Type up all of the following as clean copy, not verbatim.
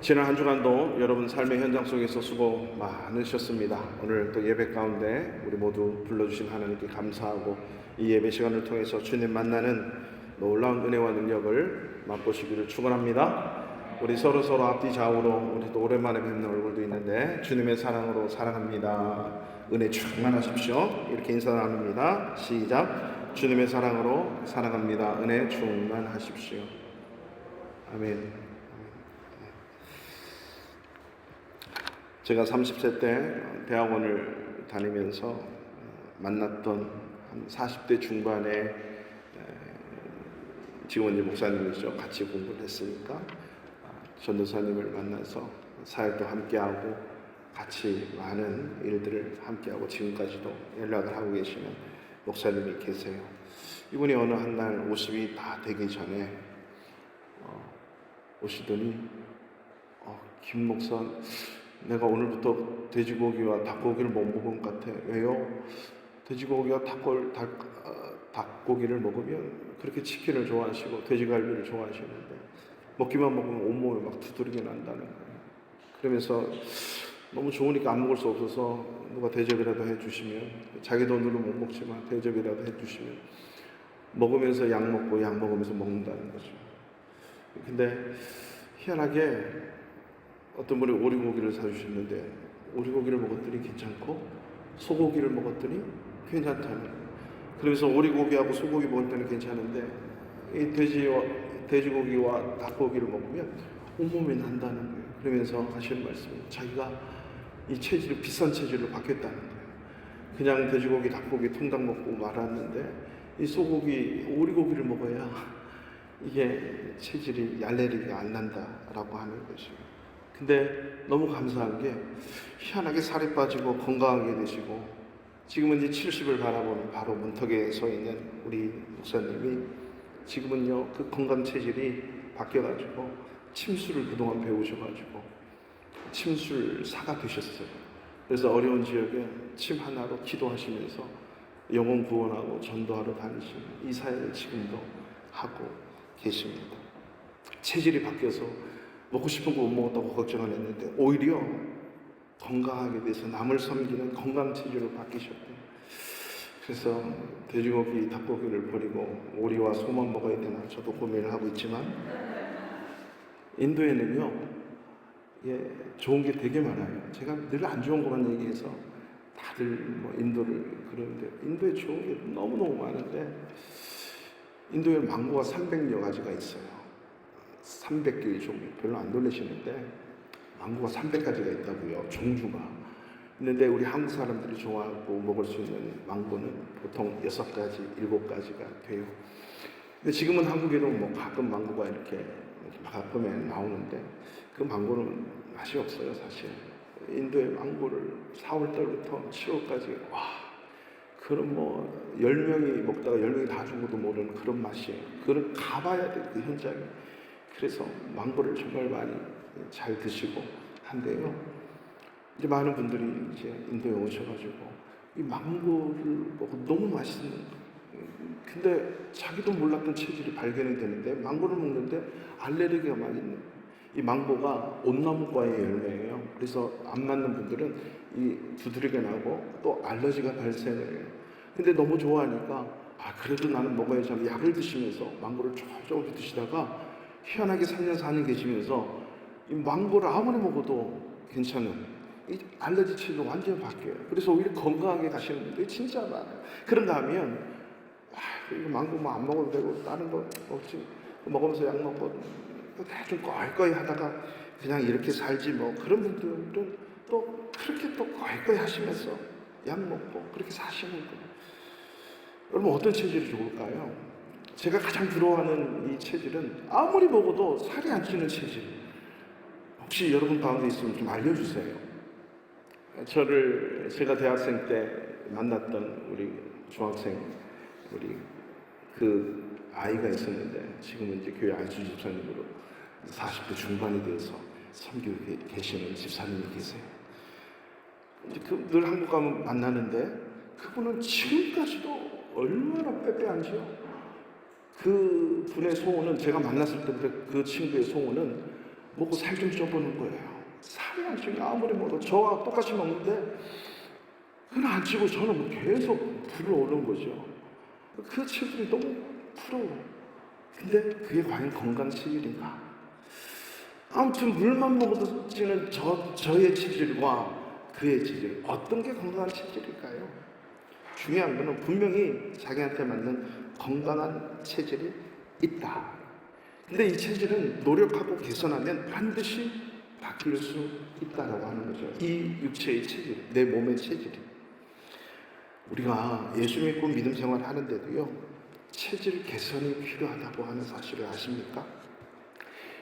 지난 한 주간도 여러분 삶의 현장 속에서 수고 많으셨습니다. 오늘 또 예배 가운데 우리 모두 불러주신 하나님께 감사하고 이 예배 시간을 통해서 주님 만나는 놀라운 은혜와 능력을 맛보시기를 축원합니다. 우리 서로 앞뒤 좌우로 우리 또 오랜만에 뵙는 얼굴도 있는데 주님의 사랑으로 사랑합니다. 은혜 충만하십시오. 이렇게 인사 나눕니다. 시작. 주님의 사랑으로 사랑합니다. 은혜 충만하십시오. 아멘. 제가 30세 때 대학원을 다니면서 만났던 한 40대 중반의 지원님 목사님이죠. 같이 공부를 했으니까 전도사님을 만나서 사역도 함께하고 같이 많은 일들을 함께하고 지금까지도 연락을 하고 계시는 목사님이 계세요. 이분이 어느 한 날 50이 다 되기 전에 오시더니 김 목사, 내가 오늘부터 돼지고기와 닭고기를 못 먹은 것 같아. 왜요? 돼지고기와 닭고기를 먹으면 그렇게 치킨을 좋아하시고 돼지갈비를 좋아하시는데 먹기만 먹으면 온몸에 막 두드러기 난다는 거예요. 그러면서 너무 좋으니까 안 먹을 수 없어서 누가 대접이라도 해주시면, 자기 돈으로 못 먹지만 대접이라도 해주시면 먹으면서 약 먹고 약 먹으면서 먹는다는 거죠. 근데 희한하게 어떤 분이 오리고기를 사주셨는데 오리고기를 먹었더니 괜찮고 소고기를 먹었더니 괜찮다는 거예요. 그러면서 오리고기하고 소고기 먹었더니 괜찮은데 이 돼지고기와 닭고기를 먹으면 온몸이 난다는 거예요. 그러면서 하시는 말씀은 자기가 이 체질이 비싼 체질로 바뀌었다는 거예요. 그냥 돼지고기, 닭고기 통닭 먹고 말았는데 이 소고기, 오리고기를 먹어야 이게 체질이 알레르기가 안 난다라고 하는 것이에요. 근데 너무 감사한 게 희한하게 살이 빠지고 건강하게 되시고 지금은 이제 70을 바라보는 바로 문턱에 서 있는 우리 목사님이 지금은요 그 건강 체질이 바뀌어가지고 침수를 그동안 배우셔가지고 침술사가 되셨어요. 그래서 어려운 지역에 침 하나로 기도하시면서 영혼 구원하고 전도하러 다니시는 이 사역을 지금도 하고 계십니다. 체질이 바뀌어서 먹고 싶은 거 못 먹었다고 걱정을 했는데 오히려 건강하게 돼서 남을 섬기는 건강 체질로 바뀌셨대요. 그래서 돼지고기, 닭고기를 버리고 오리와 소만 먹어야 되나 저도 고민을 하고 있지만 인도에는요 좋은 게 되게 많아요. 제가 늘 안 좋은 것만 얘기해서 다들 뭐 인도를 그러는데 인도에 좋은 게 너무너무 많은데 인도에 망고가 300여 가지가 있어요. 300개의 종류, 별로 안 놀라시는데 망고가 300가지가 있다고요, 종류가. 있는데 우리 한국 사람들이 좋아하고 먹을 수 있는 망고는 보통 6가지, 7가지가 돼요. 근데 지금은 한국에도 뭐 가끔 망고가 이렇게 가끔에 나오는데 그 망고는 맛이 없어요, 사실. 인도의 망고를 4월달부터 7월까지 그럼 뭐 10명이 먹다가 10명이 다 죽어도 모르는 그런 맛이에요. 그걸 가봐야 돼요, 그 현장에. 그래서 망고를 정말 많이 잘 드시고 한데요. 이제 많은 분들이 이제 인도에 오셔가지고 이 망고를 먹고 너무 맛있는 근데 자기도 몰랐던 체질이 발견이 되는데 망고를 먹는데 알레르기가 많이 있는 이 망고가 온나무과의 열매예요. 그래서 안 맞는 분들은 이 두드러기가 나고 또 알러지가 발생을 해요. 근데 너무 좋아하니까 그래도 나는 먹어야지 하고 약을 드시면서 망고를 조금 드시다가 희한하게 3년 4년 계시면서 이 망고를 아무리 먹어도 괜찮은 이 알러지 체질로 완전히 바뀌어요. 그래서 오히려 건강하게 가시는 분들이 진짜 많아요. 그런가 하면 이거 망고 뭐 안 먹어도 되고 다른 거 먹지 먹으면서 약 먹고 대충 꺼이꺼이 하다가 그냥 이렇게 살지 뭐 그런 분들은 또 그렇게 또 꺼이꺼이 하시면서 약 먹고 그렇게 사시는 거예요. 여러분 어떤 체질이 좋을까요? 제가 가장 부러워하는 이 체질은 아무리 먹어도 살이 안 찌는 체질. 혹시 여러분 가운데 있으면 좀 알려주세요. 제가 대학생 때 만났던 우리 중학생 우리 그 아이가 있었는데 지금은 이제 교회 안수 집사님으로 40대 중반이 돼서 섬기고 계시는 집사님이 계세요. 늘 한국 가면 만나는데 그분은 지금까지도 얼마나 빼빼한지요. 그 분의 소원은 제가 만났을 때 그 친구의 소원은 먹고 살 좀 쪄보는 거예요. 살이 안 찌면 아무리 먹어도 저와 똑같이 먹는데 그건 안 찌고 저는 뭐 계속 불어오른 거죠. 그 체질이 너무 부러워. 근데 그게 과연 건강 체질인가? 아무튼 물만 먹어도 찌는 저의 체질과 그의 체질, 어떤 게 건강한 체질일까요? 중요한 거는 분명히 자기한테 맞는 건강한 체질이 있다. 근데 이 체질은 노력하고 개선하면 반드시 바뀔 수 있다라고 하는 거죠. 이 육체의 체질, 내 몸의 체질이. 우리가 예수 믿고 믿음 생활 하는데도요, 체질 개선이 필요하다고 하는 사실을 아십니까?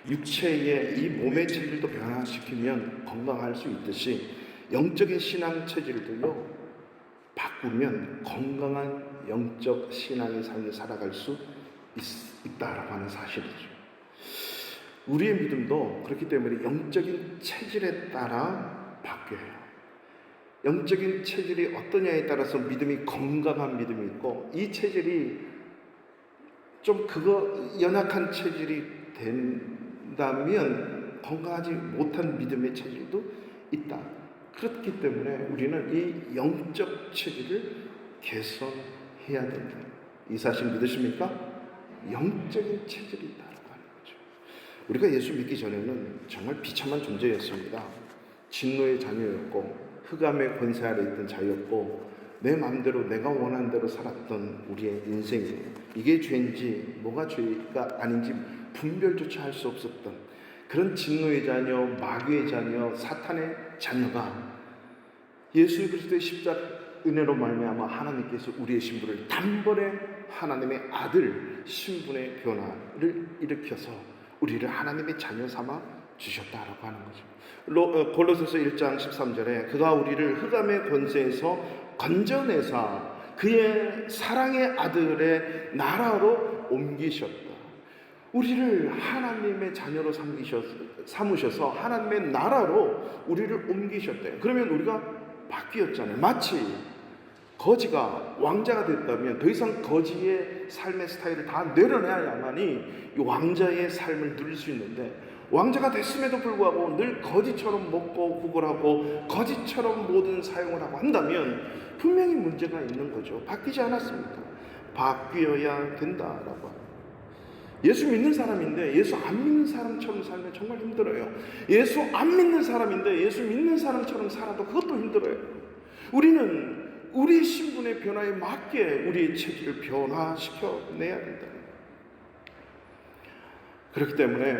육체의 이 몸의 체질도 변화시키면 건강할 수 있듯이 영적인 신앙 체질도요, 바꾸면 건강한 영적 신앙의 삶을 살아갈 수 있다라고 하는 사실이죠. 우리의 믿음도 그렇기 때문에 영적인 체질에 따라 바뀌어요. 영적인 체질이 어떠냐에 따라서 믿음이 건강한 믿음이 있고, 이 체질이 좀 연약한 체질이 된다면 건강하지 못한 믿음의 체질도 있다. 그렇기 때문에 우리는 이 영적 체질을 개선해야 된다. 이 사실 믿으십니까? 영적인 체질이 있다고 하는 거죠. 우리가 예수 믿기 전에는 정말 비참한 존재였습니다. 진노의 자녀였고 흑암의 권세 아래 있던 자였고 내 마음대로 내가 원하는 대로 살았던 우리의 인생이에요. 이게 죄인지 뭐가 죄가 아닌지 분별조차 할 수 없었던 그런 진노의 자녀, 마귀의 자녀, 사탄의 자녀가 예수 그리스도의 십자가 은혜로 말미암아 하나님께서 우리의 신분을 단번에 하나님의 아들 신분의 변화를 일으켜서 우리를 하나님의 자녀 삼아 주셨다라고 하는 거죠. 골로새서 1장 13절에 그가 우리를 흑암의 권세에서 건져내사 그의 사랑의 아들의 나라로 옮기셨다. 우리를 하나님의 자녀로 삼으셔서 하나님의 나라로 우리를 옮기셨대요. 그러면 우리가 바뀌었잖아요. 마치 거지가 왕자가 됐다면 더 이상 거지의 삶의 스타일을 다 내려놔야만이 이 왕자의 삶을 누릴 수 있는데, 왕자가 됐음에도 불구하고 늘 거지처럼 먹고 구걸하고 거지처럼 모든 사용을 하고 한다면 분명히 문제가 있는 거죠. 바뀌지 않았습니까? 바뀌어야 된다라고 합니다. 예수 믿는 사람인데 예수 안 믿는 사람처럼 살면 정말 힘들어요. 예수 안 믿는 사람인데 예수 믿는 사람처럼 살아도 그것도 힘들어요. 우리는 우리 신분의 변화에 맞게 우리의 체질을 변화시켜내야 된다. 그렇기 때문에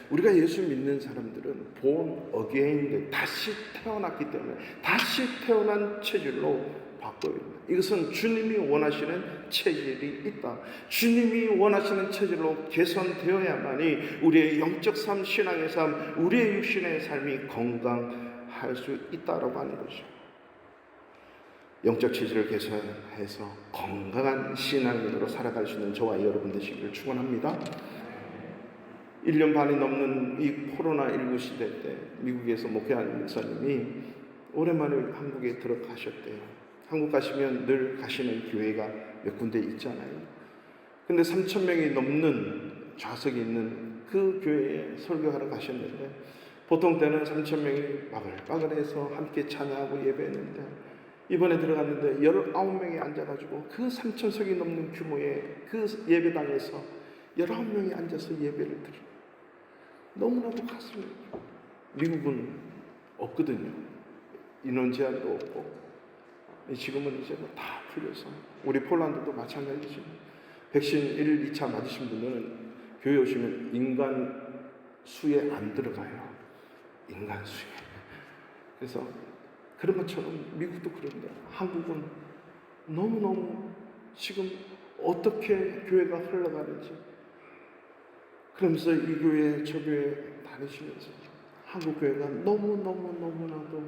우리가 예수 믿는 사람들은 born again, 다시 태어났기 때문에 다시 태어난 체질로 바꿔야 됩니다. 이것은 주님이 원하시는 체질이 있다. 주님이 원하시는 체질로 개선되어야만이 우리의 영적 삶, 신앙의 삶, 우리의 육신의 삶이 건강할 수 있다라고 하는 거죠. 영적 체질을 개선해서 건강한 신앙인으로 살아갈 수 있는 저와 여러분 되시기를 축원합니다. 1년 반이 넘는 이 코로나19 시대 때 미국에서 목회하는 목사님이 오랜만에 한국에 들어가셨대요. 한국 가시면 늘 가시는 교회가 몇 군데 있잖아요. 근데 3,000명이 넘는 좌석이 있는 그 교회에 설교하러 가셨는데, 보통 때는 3,000명이 바글바글해서 함께 찬양하고 예배했는데, 이번에 들어갔는데 19명이 앉아가지고 그 3,000석이 넘는 규모의 그 예배당에서 19명이 앉아서 예배를 드려요. 너무나도 가슴이, 미국은 없거든요. 인원 제한도 없고, 지금은 이제 다 풀려서, 우리 폴란드도 마찬가지죠. 백신 1, 2차 맞으신 분들은 교회 오시면 인간 수에 안 들어가요. 인간 수에. 그래서 그런 것처럼 미국도 그런데 한국은 너무너무 지금 어떻게 교회가 흘러가는지, 그러면서 이 교회 저 교회 다니시면서 한국 교회가 너무나도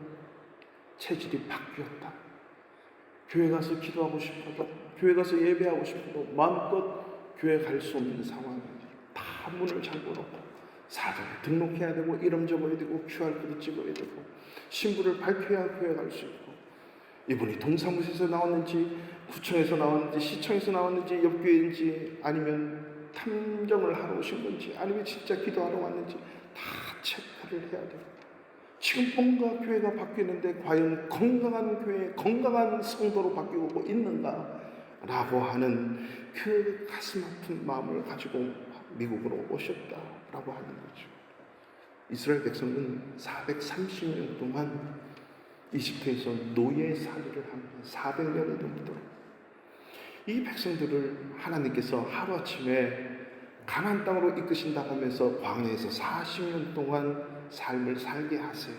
체질이 바뀌었다. 교회 가서 기도하고 싶어도, 교회 가서 예배하고 싶어도 마음껏 교회 갈 수 없는 상황이, 다 문을 잠궈놓고 사전에 등록해야 되고 이름 적어야 되고 QR코드 찍어야 되고 신분을 밝혀야 교회 갈 수 있고, 이분이 동사무소에서 나왔는지 구청에서 나왔는지 시청에서 나왔는지 옆교회인지 아니면 탐정을 하러 오신 건지 아니면 진짜 기도하러 왔는지 다 체크를 해야 돼요. 지금 뭔가 교회가 바뀌는데 과연 건강한 교회, 건강한 성도로 바뀌고 있는가? 라고 하는 그 가슴 아픈 마음을 가지고 미국으로 오셨다라고 하는 거죠. 이스라엘 백성은 430년 동안 이집트에서 노예살이를 합니다. 400년이 넘도록. 이 백성들을 하나님께서 하루아침에 가나안 땅으로 이끄신다고 하면서 광야에서 40년 동안 삶을 살게 하세요.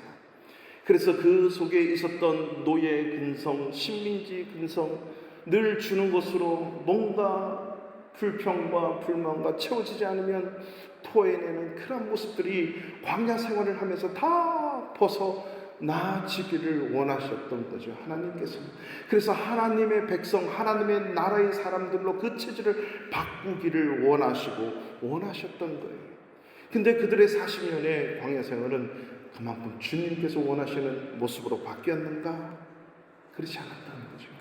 그래서 그 속에 있었던 노예 근성, 식민지 근성, 늘 주는 것으로 뭔가 불평과 불만과 채워지지 않으면 토해내는 그런 모습들이 광야 생활을 하면서 다 벗어나지기를 원하셨던 거죠, 하나님께서. 그래서 하나님의 백성, 하나님의 나라의 사람들로 그 체질을 바꾸기를 원하셨던 거예요. 근데 그들의 40년의 광야 생활은 그만큼 주님께서 원하시는 모습으로 바뀌었는가? 그렇지 않았다는 거죠.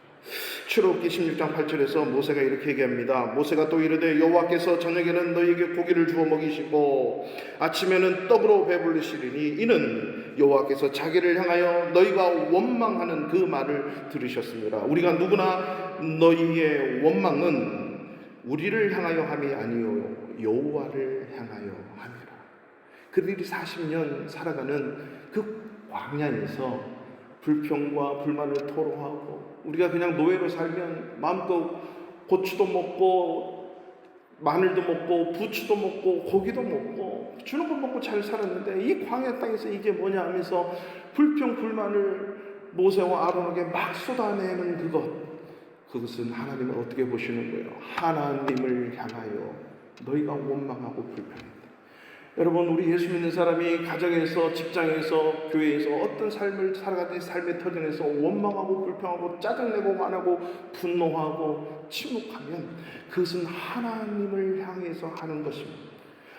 출애굽기 16장 8절에서 모세가 이렇게 얘기합니다. 모세가 또 이르되 여호와께서 저녁에는 너희에게 고기를 주어 먹이시고 아침에는 떡으로 배불리시리니 이는 여호와께서 자기를 향하여 너희가 원망하는 그 말을 들으셨습니다. 우리가 누구나 너희의 원망은 우리를 향하여 함이 아니요 여호와를 향하여 함이라. 그들이 40년 살아가는 그 광야에서 불평과 불만을 토로하고 우리가 그냥 노예로 살면 마음껏 고추도 먹고 마늘도 먹고 부추도 먹고 고기도 먹고 주는 것 먹고 잘 살았는데 이 광야 땅에서 이게 뭐냐 하면서 불평 불만을 모세와 아론에게 막 쏟아내는 그것은 하나님은 어떻게 보시는 거예요? 하나님을 향하여 너희가 원망하고 불평했다. 여러분, 우리 예수 믿는 사람이 가정에서, 직장에서, 교회에서 어떤 삶을 살아가든 삶의 터전에서 원망하고 불평하고 짜증내고 화나고 분노하고 침묵하면 그것은 하나님을 향해서 하는 것입니다.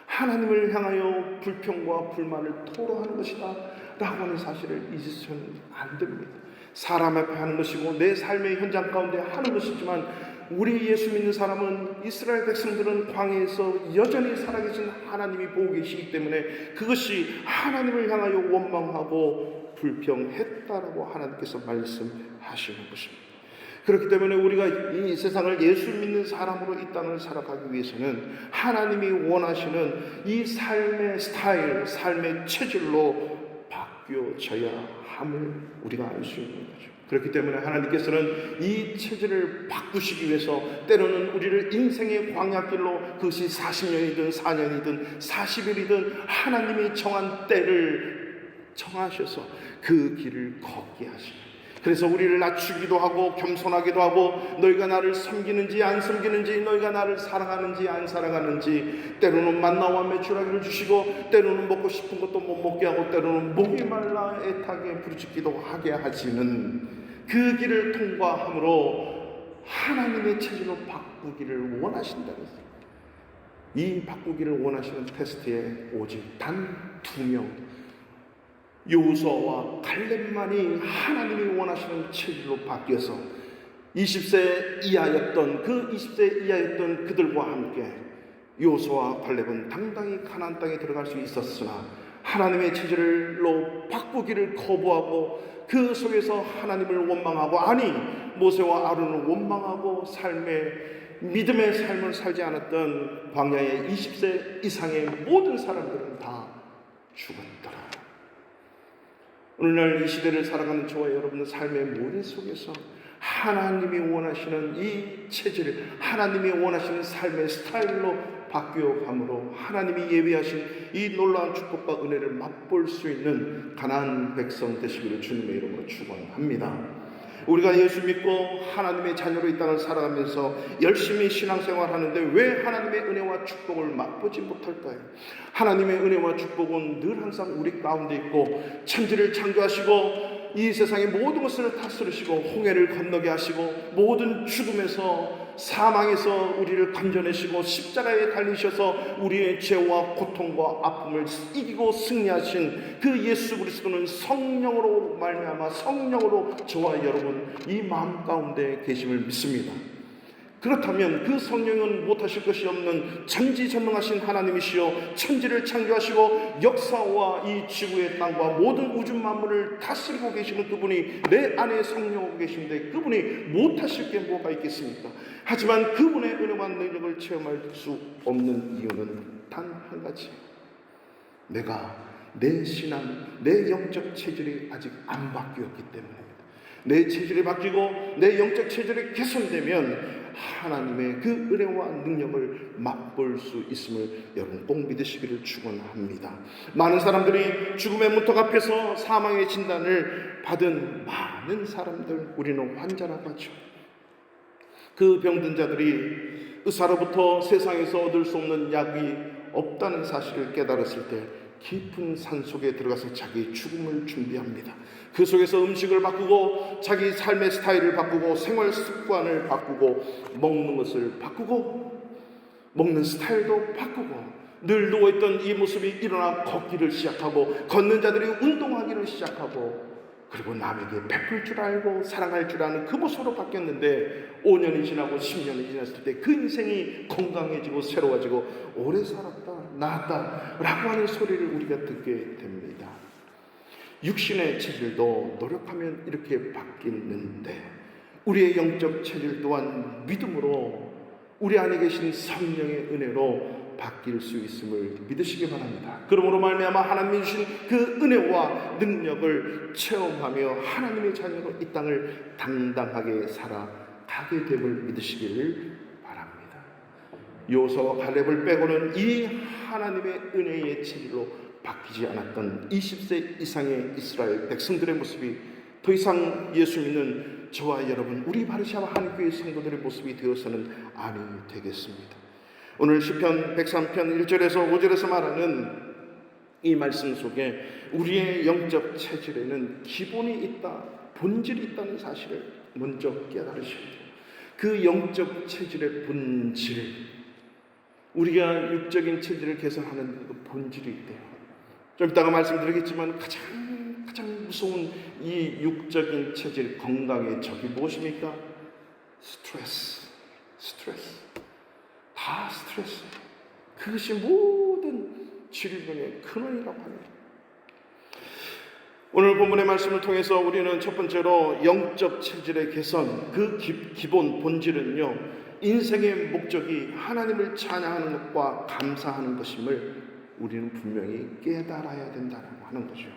하나님을 향하여 불평과 불만을 토로하는 것이다 라고 하는 사실을 잊으셔서는 안 됩니다. 사람 앞에 하는 것이고 내 삶의 현장 가운데 하는 것이지만 우리 예수 믿는 사람은, 이스라엘 백성들은 광야에서 여전히 살아계신 하나님이 보고 계시기 때문에 그것이 하나님을 향하여 원망하고 불평했다라고 하나님께서 말씀하시는 것입니다. 그렇기 때문에 우리가 이 세상을 예수 믿는 사람으로 이 땅을 살아가기 위해서는 하나님이 원하시는 이 삶의 스타일, 삶의 체질로 바뀌어져야 함을 우리가 알 수 있는 거죠. 그렇기 때문에 하나님께서는 이 체질을 바꾸시기 위해서 때로는 우리를 인생의 광야길로, 그것이 40년이든 4년이든 40일이든 하나님이 정한 때를 정하셔서 그 길을 걷게 하십니다. 그래서 우리를 낮추기도 하고 겸손하기도 하고 너희가 나를 섬기는지 안 섬기는지, 너희가 나를 사랑하는지 안 사랑하는지, 때로는 만나와 메추라기를 주시고 때로는 먹고 싶은 것도 못 먹게 하고 때로는 목이 말라 애타게 부르짖기도 하게 하시는 그 길을 통과함으로 하나님의 체질로 바꾸기를 원하신다는 것입니다. 이 바꾸기를 원하시는 테스트에 오직 단 2명, 여호수아와 갈렙만이 하나님이 원하시는 체질로 바뀌어서 20세 이하였던 그들과 함께 여호수아와 갈렙은 당당히 가나안 땅에 들어갈 수 있었으나 하나님의 체질로 바꾸기를 거부하고 그 속에서 하나님을 원망하고, 아니 모세와 아론을 원망하고 믿음의 삶을 살지 않았던 광야의 20세 이상의 모든 사람들은 다 죽었더라. 오늘날 이 시대를 살아가는 저와 여러분의 삶의 모든 속에서 하나님이 원하시는 이 체질, 하나님이 원하시는 삶의 스타일로 바뀌어감으로 하나님이 예비하신 이 놀라운 축복과 은혜를 맛볼 수 있는 가나안 백성 되시기를 주님의 이름으로 축원합니다. 우리가 예수 믿고 하나님의 자녀로 이 땅을 살아가면서 열심히 신앙생활 하는데 왜 하나님의 은혜와 축복을 맛보지 못할까요? 하나님의 은혜와 축복은 늘 항상 우리 가운데 있고, 천지를 창조하시고 이 세상의 모든 것을 다스리시고 홍해를 건너게 하시고 모든 죽음에서, 사망에서 우리를 건져내시고 십자가에 달리셔서 우리의 죄와 고통과 아픔을 이기고 승리하신 그 예수 그리스도는 성령으로 말미암아, 성령으로 저와 여러분 이 마음 가운데 계심을 믿습니다. 그렇다면 그 성령은 못하실 것이 없는 전지전능하신 하나님이시여 천지를 창조하시고 역사와 이 지구의 땅과 모든 우주 만물을 다스리고 계시는 그분이 내 안에 성령하고 계신데 그분이 못하실 게 뭐가 있겠습니까? 하지만 그분의 은혜와 능력을 체험할 수 없는 이유는 단 한 가지, 내가 내 신앙, 내 영적 체질이 아직 안 바뀌었기 때문입니다. 내 체질이 바뀌고 내 영적 체질이 개선되면 하나님의 그 은혜와 능력을 맛볼 수 있음을 여러분 꼭 믿으시기를 축원합니다. 많은 사람들이 죽음의 문턱 앞에서 사망의 진단을 받은 많은 사람들, 우리는 환자라고 하죠. 그 병든 자들이 의사로부터 세상에서 얻을 수 없는 약이 없다는 사실을 깨달았을 때 깊은 산속에 들어가서 자기 죽음을 준비합니다. 그 속에서 음식을 바꾸고 자기 삶의 스타일을 바꾸고 생활 습관을 바꾸고 먹는 것을 바꾸고 먹는 스타일도 바꾸고 늘 누워있던 이 모습이 일어나 걷기를 시작하고 걷는 자들이 운동하기를 시작하고 그리고 남에게 베풀 줄 알고 사랑할 줄 아는 그 모습으로 바뀌었는데 5년이 지나고 10년이 지났을 때 그 인생이 건강해지고 새로워지고 오래 살았다, 나았다 라고 하는 소리를 우리가 듣게 됩니다. 육신의 체질도 노력하면 이렇게 바뀌는데 우리의 영적 체질 또한 믿음으로 우리 안에 계신 성령의 은혜로 바뀔 수 있음을 믿으시기 바랍니다. 그러므로 말미암아 하나님이 주신 그 은혜와 능력을 체험하며 하나님의 자녀로 이 땅을 당당하게 살아가게 됨을 믿으시기를 바랍니다. 요소와 갈렙을 빼고는 이 하나님의 은혜의 체질로 바뀌지 않았던 20세 이상의 이스라엘 백성들의 모습이 더 이상 예수 믿는 저와 여러분, 우리 바르샤바 한인교회 성도들의 모습이 되어서는 아니 되겠습니다. 오늘 시편 103편 1절에서 5절에서 말하는 이 말씀 속에 우리의 영적 체질에는 기본이 있다, 본질이 있다는 사실을 먼저 깨달으셔야 돼요. 그 영적 체질의 본질, 우리가 육적인 체질을 개선하는 그 본질이 있대요. 좀 이따가 말씀드리겠지만 가장 무서운 이 육적인 체질 건강의 적이 무엇입니까? 스트레스. 다 스트레스. 그것이 모든 질병의 근원이라고 합니다. 오늘 본문의 말씀을 통해서 우리는 첫 번째로 영적 체질의 개선, 그 기본 본질은요, 인생의 목적이 하나님을 찬양하는 것과 감사하는 것임을 우리는 분명히 깨달아야 된다고 하는 거죠.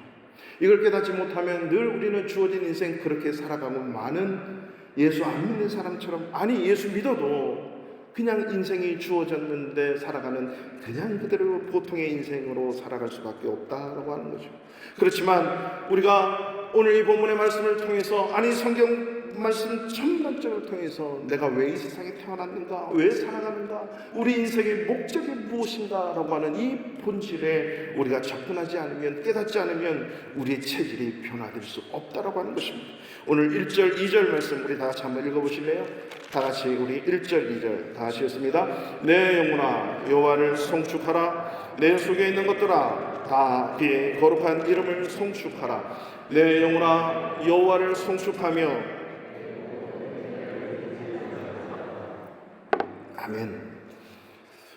이걸 깨닫지 못하면 늘 우리는 주어진 인생 그렇게 살아가면 많은 예수 안 믿는 사람처럼, 아니 예수 믿어도 그냥 인생이 주어졌는데 살아가는 그냥 그대로 보통의 인생으로 살아갈 수밖에 없다라고 하는 거죠. 그렇지만 우리가 오늘 이 본문의 말씀을 통해서, 아니 성경 말씀 전반적으로 통해서 내가 왜 이 세상에 태어났는가, 왜 살아가는가, 우리 인생의 목적이 무엇인가 라고 하는 이 본질에 우리가 접근하지 않으면, 깨닫지 않으면 우리의 체질이 변화될 수 없다라고 하는 것입니다. 오늘 1절 2절 말씀 우리 다 같이 한번 읽어보실래요? 다 같이 우리 1절 2절 다 같이 읽습니다. 내 영혼아 여호와를 송축하라. 내 속에 있는 것들아 다 그의 거룩한 이름을 송축하라. 내 영혼아 여호와를 송축하며. 아멘.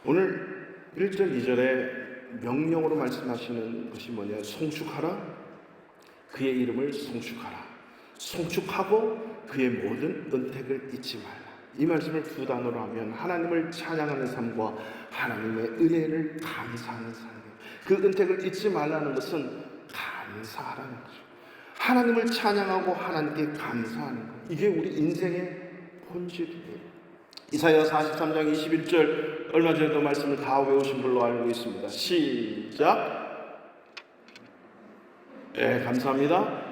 오늘 1절 2절에 명령으로 말씀하시는 것이 뭐냐? 송축하라. 그의 이름을 송축하라. 송축하고 그의 모든 은택을 잊지 말라. 이 말씀을 두 단어로 하면 하나님을 찬양하는 삶과 하나님의 은혜를 감사하는 삶이에요. 그 은택을 잊지 말라는 것은 감사하라는 거죠. 하나님을 찬양하고 하나님께 감사하는 것, 이게 우리 인생의 본질이에요. 이사야 43장 21절 얼마 전에도 말씀을 다 외우신 걸로 알고 있습니다. 시작. 네, 감사합니다.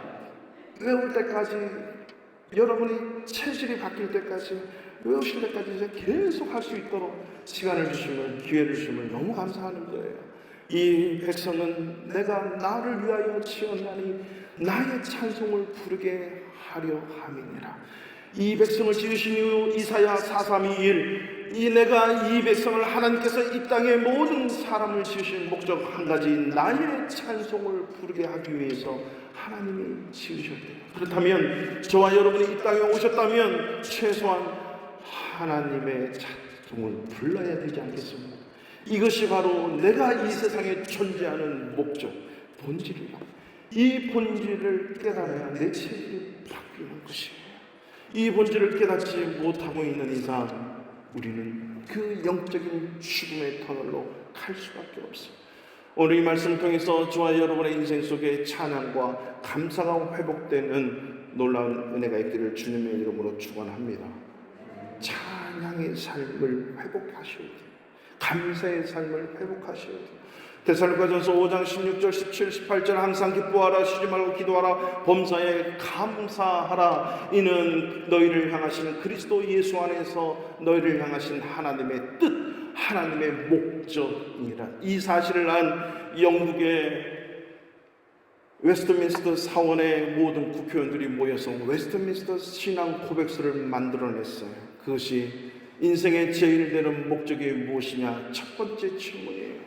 외울 때까지, 여러분이 체질이 바뀔 때까지, 외우실 때까지 이제 계속 할 수 있도록 시간을 주시면, 기회를 주시면 너무 감사하는 거예요. 이 백성은 내가 나를 위하여 지었나니 나의 찬송을 부르게 하려 함이니라. 이 백성을 지으신 이후 이사야 4321, 이 내가 이 백성을 하나님께서 이 땅의 모든 사람을 지으신 목적 한 가지, 나의 찬송을 부르게 하기 위해서 하나님이 지으셨대요. 그렇다면 저와 여러분이 이 땅에 오셨다면 최소한 하나님의 자성을 불러야 되지 않겠습니까? 이것이 바로 내가 이 세상에 존재하는 목적, 본질이다. 이 본질을 깨달아야 내 체질이 바뀌는 것이에요. 이 본질을 깨닫지 못하고 있는 이상 우리는 그 영적인 죽음의 터널로 갈 수밖에 없어요. 오늘 이 말씀을 통해서 저와 여러분의 인생 속에 찬양과 감사가 회복되는 놀라운 은혜가 있기를 주님의 이름으로 축원합니다. 찬양의 삶을 회복하셔야 돼요. 감사의 삶을 회복하셔야 돼요. 데살로니가전서 5장 16절 17, 18절 항상 기뻐하라, 쉬지 말고 기도하라, 범사에 감사하라. 이는 너희를 향하신 그리스도 예수 안에서 너희를 향하신 하나님의 뜻, 하나님의 목적이라. 이 사실을 안 영국의 웨스트민스터 사원의 모든 국회의원들이 모여서 웨스트민스터 신앙 고백서를 만들어냈어요. 그것이 인생의 제일 되는 목적이 무엇이냐? 첫 번째 질문이에요.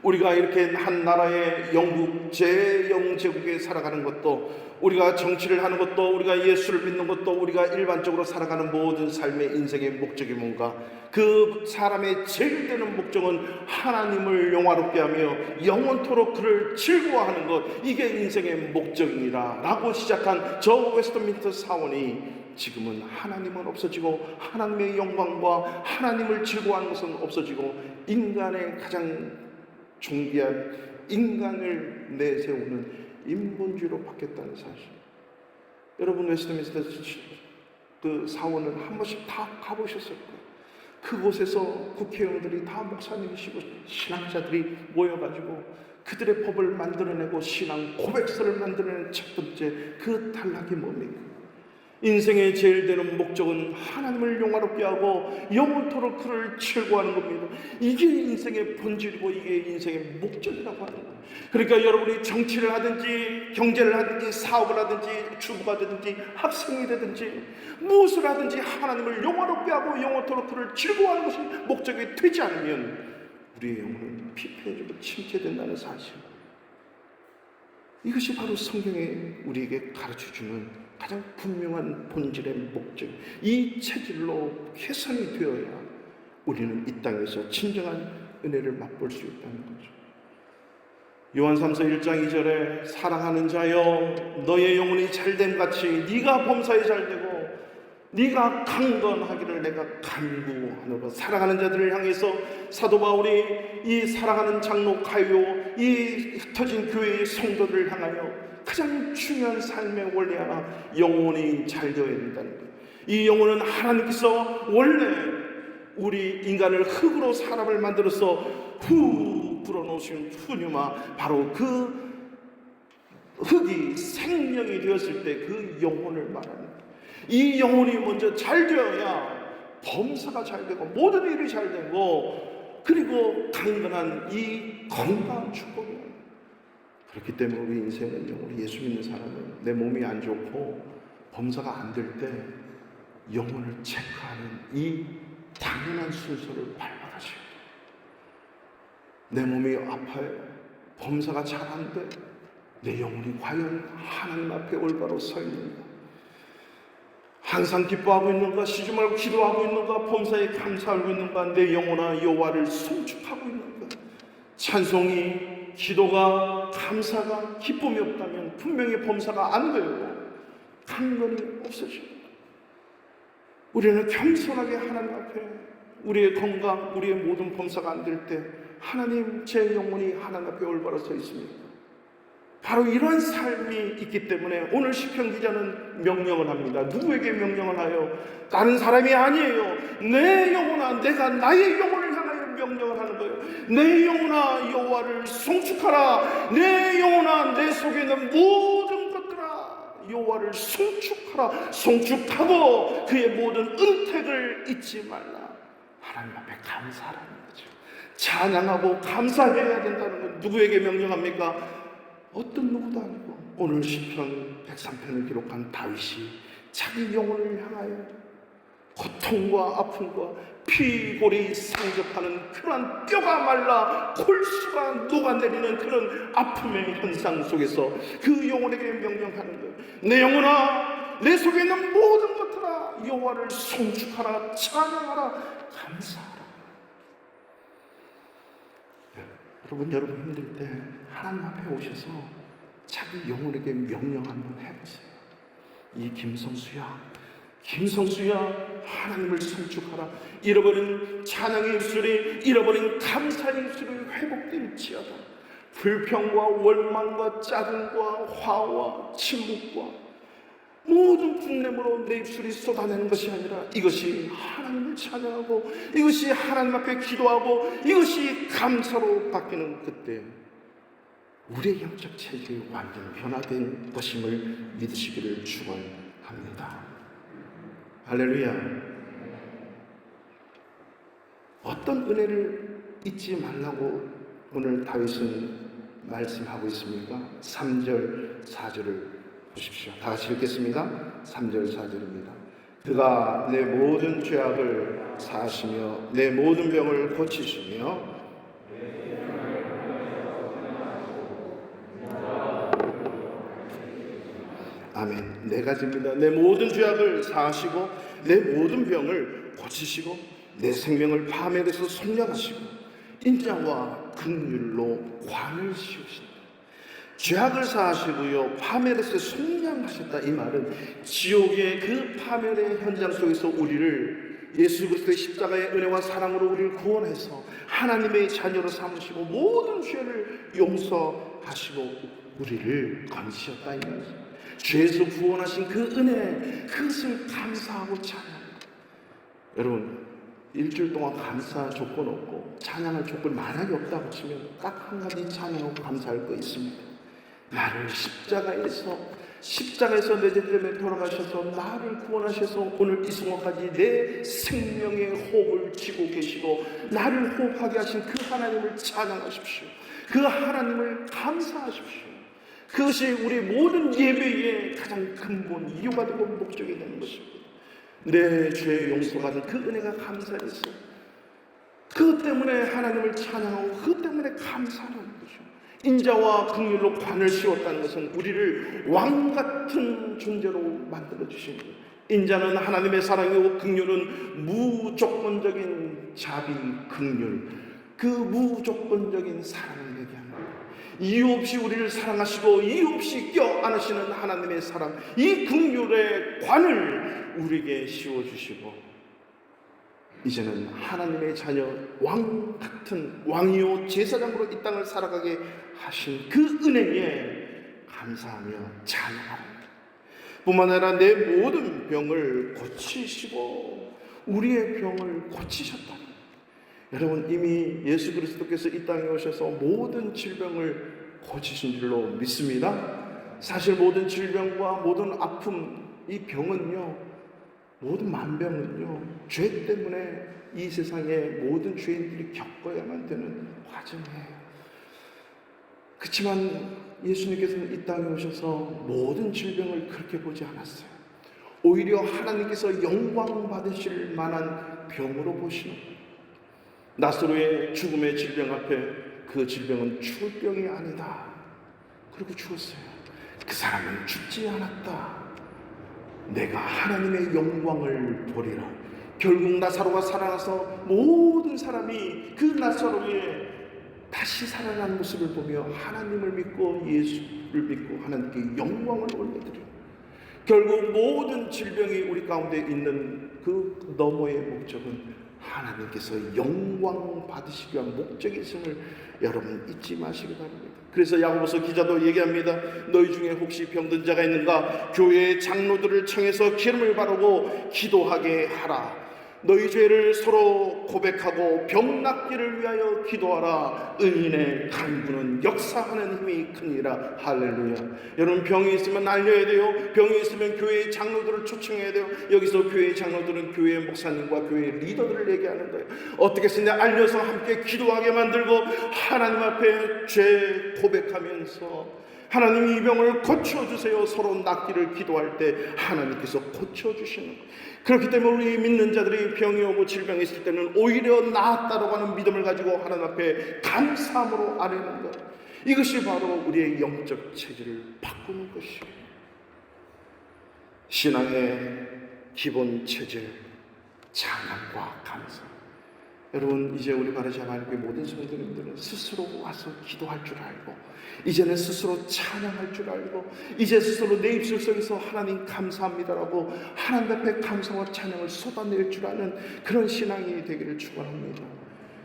우리가 이렇게 한 나라의 영국 제0제국에 살아가는 것도, 우리가 정치를 하는 것도, 우리가 예수를 믿는 것도, 우리가 일반적으로 살아가는 모든 삶의 인생의 목적이 뭔가? 그 사람의 제일 되는 목적은 하나님을 영화롭게 하며 영원토록 그를 즐거워하는 것, 이게 인생의 목적이라 라고 시작한 저 웨스트민스터 사원이 지금은 하나님은 없어지고 하나님의 영광과 하나님을 즐거워하는 것은 없어지고 인간의 가장 존귀한 인간을 내세우는 인본주의로 바뀌었다는 사실. 여러분 웨스트민스터 그 사원을 한 번씩 다 가보셨을 거예요. 그곳에서 국회의원들이 다 목사님이시고 신학자들이 모여가지고 그들의 법을 만들어내고 신앙 고백서를 만들어낸 첫 번째 그 단락이 뭡니까? 인생의 제일 되는 목적은 하나님을 영화롭게 하고 영원토록 그를 즐거워하는 겁니다. 이게 인생의 본질이고 이게 인생의 목적이라고 하는 거예요. 그러니까 여러분이 정치를 하든지 경제를 하든지 사업을 하든지 주부가 되든지 학생이 되든지 무엇을 하든지 하나님을 영화롭게 하고 영원토록 그를 즐거워하는 것이 목적이 되지 않으면 우리의 영혼은 피폐해지고 침체된다는 사실. 이것이 바로 성경에 우리에게 가르쳐주는 가장 분명한 본질의 목적, 이 체질로 개선이 되어야 우리는 이 땅에서 진정한 은혜를 맛볼 수 있다는 거죠. 요한 3서 1장 2절에 사랑하는 자여 너의 영혼이 잘됨 같이 네가 범사에 잘되고 네가 강건하기를 내가 간구하노라. 사랑하는 자들을 향해서 사도 바울이 이 사랑하는 장로 가요, 이 흩어진 교회의 성도들을 향하여 가장 중요한 삶의 원리 하나, 영혼이 잘 되어야 된다는 거예요. 이 영혼은 하나님께서 원래 우리 인간을 흙으로 사람을 만들어서 후 불어넣으신 푸뉴마, 바로 그 흙이 생명이 되었을 때 그 영혼을 말하는 거예요. 이 영혼이 먼저 잘 되어야 범사가 잘 되고 모든 일이 잘 되고 그리고 강건한 이 건강한 축복이에요. 그렇기 때문에 우리 인생은요, 우리 예수 믿는 사람은 내 몸이 안 좋고 범사가 안 될 때 영혼을 체크하는 이 당연한 순서를 밟아가셔야 돼요. 내 몸이 아파요. 범사가 잘 안 돼. 내 영혼이 과연 하나님 앞에 올바로 서 있는가? 항상 기뻐하고 있는가? 쉬지 말고 기도하고 있는가? 범사에 감사하고 있는가? 내 영혼아 여호와를 송축하고 있는가? 찬송이, 기도가, 감사가, 기쁨이 없다면 분명히 범사가 안 되고 강건이 없어집니다. 우리는 겸손하게 하나님 앞에 우리의 건강, 우리의 모든 범사가 안 될 때 하나님, 제 영혼이 하나님 앞에 올바로 서 있습니다. 바로 이런 삶이 있기 때문에 오늘 시편 기자는 명령을 합니다. 누구에게 명령을 하여? 다른 사람이 아니에요. 내 영혼아, 내가 나의 영혼을 향하여 명령을 하는 거예요. 내 영혼아 여호와를 송축하라. 내 영혼아 내 속에 있는 모든 것들아 여호와를 송축하라. 송축하고 그의 모든 은택을 잊지 말라. 하나님 앞에 감사하라는 거죠. 찬양하고 감사해야 된다는 건 누구에게 명령합니까? 어떤 누구도 아니고 오늘 시편 103편을 기록한 다윗이 자기 영혼을 향하여 고통과 아픔과 피골이 상접하는 그러한 뼈가 말라 골수가 녹아내리는 그런 아픔의 현상 속에서 그 영혼에게 명령하는 거예요. 내 영혼아 내 속에 있는 모든 것들아 날마다 여호와를 송축하라, 찬양하라, 감사하라. 여러분 힘들 때 하나님 앞에 오셔서 자기 영혼에게 명령 한번 해보세요. 이 김성수야, 하나님을 송축하라. 잃어버린 찬양의 입술이, 잃어버린 감사의 입술이 회복될지어다. 불평과 원망과 짜증과 화와 침묵과 모든 분냄으로 내 입술이 쏟아내는 것이 아니라 이것이 하나님을 찬양하고, 이것이 하나님 앞에 기도하고, 이것이 감사로 바뀌는 그때 우리의 영적 체질이 완전 변화된 것임을 믿으시기를 축원합니다. 할렐루야. 어떤 은혜를 잊지 말라고 오늘 다윗은 말씀하고 있습니까? 3절 4절을 보십시오. 다 같이 읽겠습니다. 3절 4절입니다. 그가 내 모든 죄악을 사하시며 내 모든 병을 고치시며 아멘. 네 가지입니다. 내 모든 죄악을 사하시고 내 모든 병을 고치시고 내 생명을 파멸해서 속량하시고 인자와 긍휼로 관을 씌우신다. 죄악을 사하시고요, 파멸해서 속량하셨다. 이 말은 지옥의 그 파멸의 현장 속에서 우리를 예수 그리스도의 십자가의 은혜와 사랑으로 우리를 구원해서 하나님의 자녀로 삼으시고 모든 죄를 용서하시고 우리를 건지셨다. 이 말이죠. 죄에서 구원하신 그 은혜, 그것을 감사하고 찬양합니다. 여러분, 일주일 동안 감사 조건 없고 찬양할 조건 만약에 없다고 치면 딱 한 가지 찬양하고 감사할 거 있습니다. 나를 십자가에서 내 죄 때문에 돌아가셔서 나를 구원하셔서 오늘 이 순간까지 내 생명의 호흡을 쥐고 계시고 나를 호흡하게 하신 그 하나님을 찬양하십시오. 그 하나님을 감사하십시오. 그것이 우리 모든 예배의 가장 근본 이유가 되고 목적이 되는 것입니다. 내 죄의 용서받은 그 은혜가 감사해서 그것 때문에 하나님을 찬양하고 그것 때문에 감사하는 것이죠. 인자와 긍휼로 관을 씌웠다는 것은 우리를 왕같은 존재로 만들어 주신 거예요. 인자는 하나님의 사랑이고 긍휼은 무조건적인 자비, 긍휼, 그 무조건적인 사랑을 얘기합니다. 이유 없이 우리를 사랑하시고 이유 없이 껴안으시는 하나님의 사랑, 이 긍휼의 관을 우리에게 씌워주시고 이제는 하나님의 자녀, 왕 같은 왕이요 제사장으로 이 땅을 살아가게 하신 그 은혜에 감사하며 찬양합니다. 뿐만 아니라 내 모든 병을 고치시고 우리의 병을 고치셨다. 여러분, 이미 예수 그리스도께서 이 땅에 오셔서 모든 질병을 고치신 줄로 믿습니다. 사실 모든 질병과 모든 아픔, 이 병은요, 모든 만병은요, 죄 때문에 이 세상의 모든 죄인들이 겪어야만 되는 과정이에요. 그렇지만 예수님께서는 이 땅에 오셔서 모든 질병을 그렇게 보지 않았어요. 오히려 하나님께서 영광 받으실 만한 병으로 보시는 거예요. 나사로의 죽음의 질병 앞에 그 질병은 죽을 병이 아니다. 그리고 죽었어요. 그 사람은 죽지 않았다. 내가 하나님의 영광을 보리라. 결국 나사로가 살아나서 모든 사람이 그 나사로의 다시 살아난 모습을 보며 하나님을 믿고 예수를 믿고 하나님께 영광을 올려드려요. 결국 모든 질병이 우리 가운데 있는 그 너머의 목적은 하나님께서 영광 받으시기 위한 목적이 있음을 여러분 잊지 마시기 바랍니다. 그래서 야고보서 기자도 얘기합니다. 너희 중에 혹시 병든 자가 있는가? 교회의 장로들을 청해서 기름을 바르고 기도하게 하라. 너희 죄를 서로 고백하고 병 낫기를 위하여 기도하라. 의인의 간구는 역사하는 힘이 크니라. 할렐루야. 여러분, 병이 있으면 알려야 돼요. 병이 있으면 교회의 장로들을 초청해야 돼요. 여기서 교회의 장로들은 교회의 목사님과 교회의 리더들을 얘기하는 거예요. 어떻게 쓰냐? 알려서 함께 기도하게 만들고 하나님 앞에 죄 고백하면서 하나님 이 병을 고쳐주세요. 서로 낫기를 기도할 때 하나님께서 고쳐주시는 거예요. 그렇기 때문에 우리 믿는 자들이 병이 오고 질병이 있을 때는 오히려 나았다라고 하는 믿음을 가지고 하나님 앞에 감사함으로 아뢰는 것, 이것이 바로 우리의 영적 체질을 바꾸는 것이에요. 신앙의 기본 체질, 찬양과 감사. 여러분, 이제 우리 바르샤바교회 모든 성도님들은 스스로 와서 기도할 줄 알고, 이제는 스스로 찬양할 줄 알고, 이제 스스로 내 입술 속에서 하나님 감사합니다라고 하나님 앞에 감사와 찬양을 쏟아낼 줄 아는 그런 신앙이 되기를 축원합니다.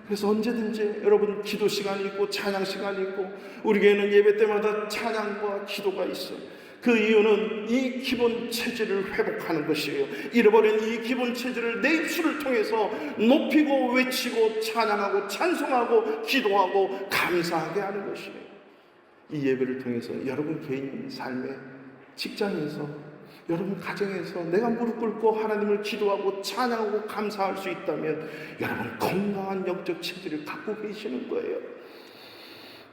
그래서 언제든지 여러분 기도 시간이 있고 찬양 시간이 있고, 우리 교회는 예배 때마다 찬양과 기도가 있어요. 그 이유는 이 기본 체질을 회복하는 것이에요. 잃어버린 이 기본 체질을 내 입술을 통해서 높이고 외치고 찬양하고 찬송하고 기도하고 감사하게 하는 것이에요. 이 예배를 통해서 여러분 개인 삶에, 직장에서, 여러분 가정에서 내가 무릎 꿇고 하나님을 기도하고 찬양하고 감사할 수 있다면 여러분 건강한 영적 체질을 갖고 계시는 거예요.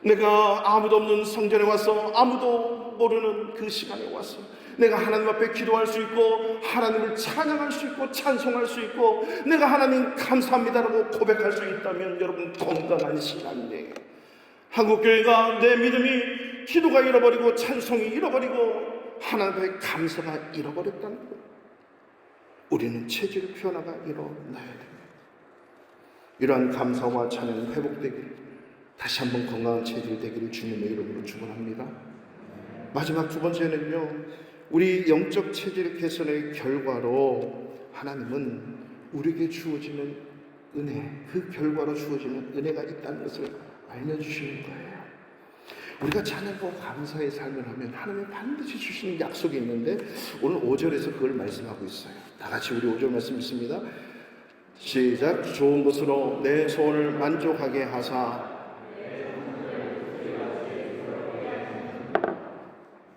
내가 아무도 없는 성전에 와서 아무도 모르는 그 시간에 와서 내가 하나님 앞에 기도할 수 있고 하나님을 찬양할 수 있고 찬송할 수 있고 내가 하나님 감사합니다라고 고백할 수 있다면 여러분 건강한 신앙이에요. 한국교회가 내 믿음이 기도가 잃어버리고 찬송이 잃어버리고 하나님 앞에 감사가 잃어버렸다는 거예요. 우리는 체질 변화가 일어나야 됩니다. 이러한 감사와 찬양이 회복되기를, 다시 한번 건강한 체질이 되기를 주님의 이름으로 축원합니다. 마지막 두 번째는요, 우리 영적 체질 개선의 결과로 하나님은 우리에게 주어지는 은혜, 그 결과로 주어지는 은혜가 있다는 것을 알려주시는 거예요. 우리가 찬양과 감사의 삶을 하면 하나님이 반드시 주시는 약속이 있는데 오늘 5절에서 그걸 말씀하고 있어요. 다 같이 우리 5절 말씀 있습니다. 시작. 좋은 것으로 내 소원을 만족하게 하사.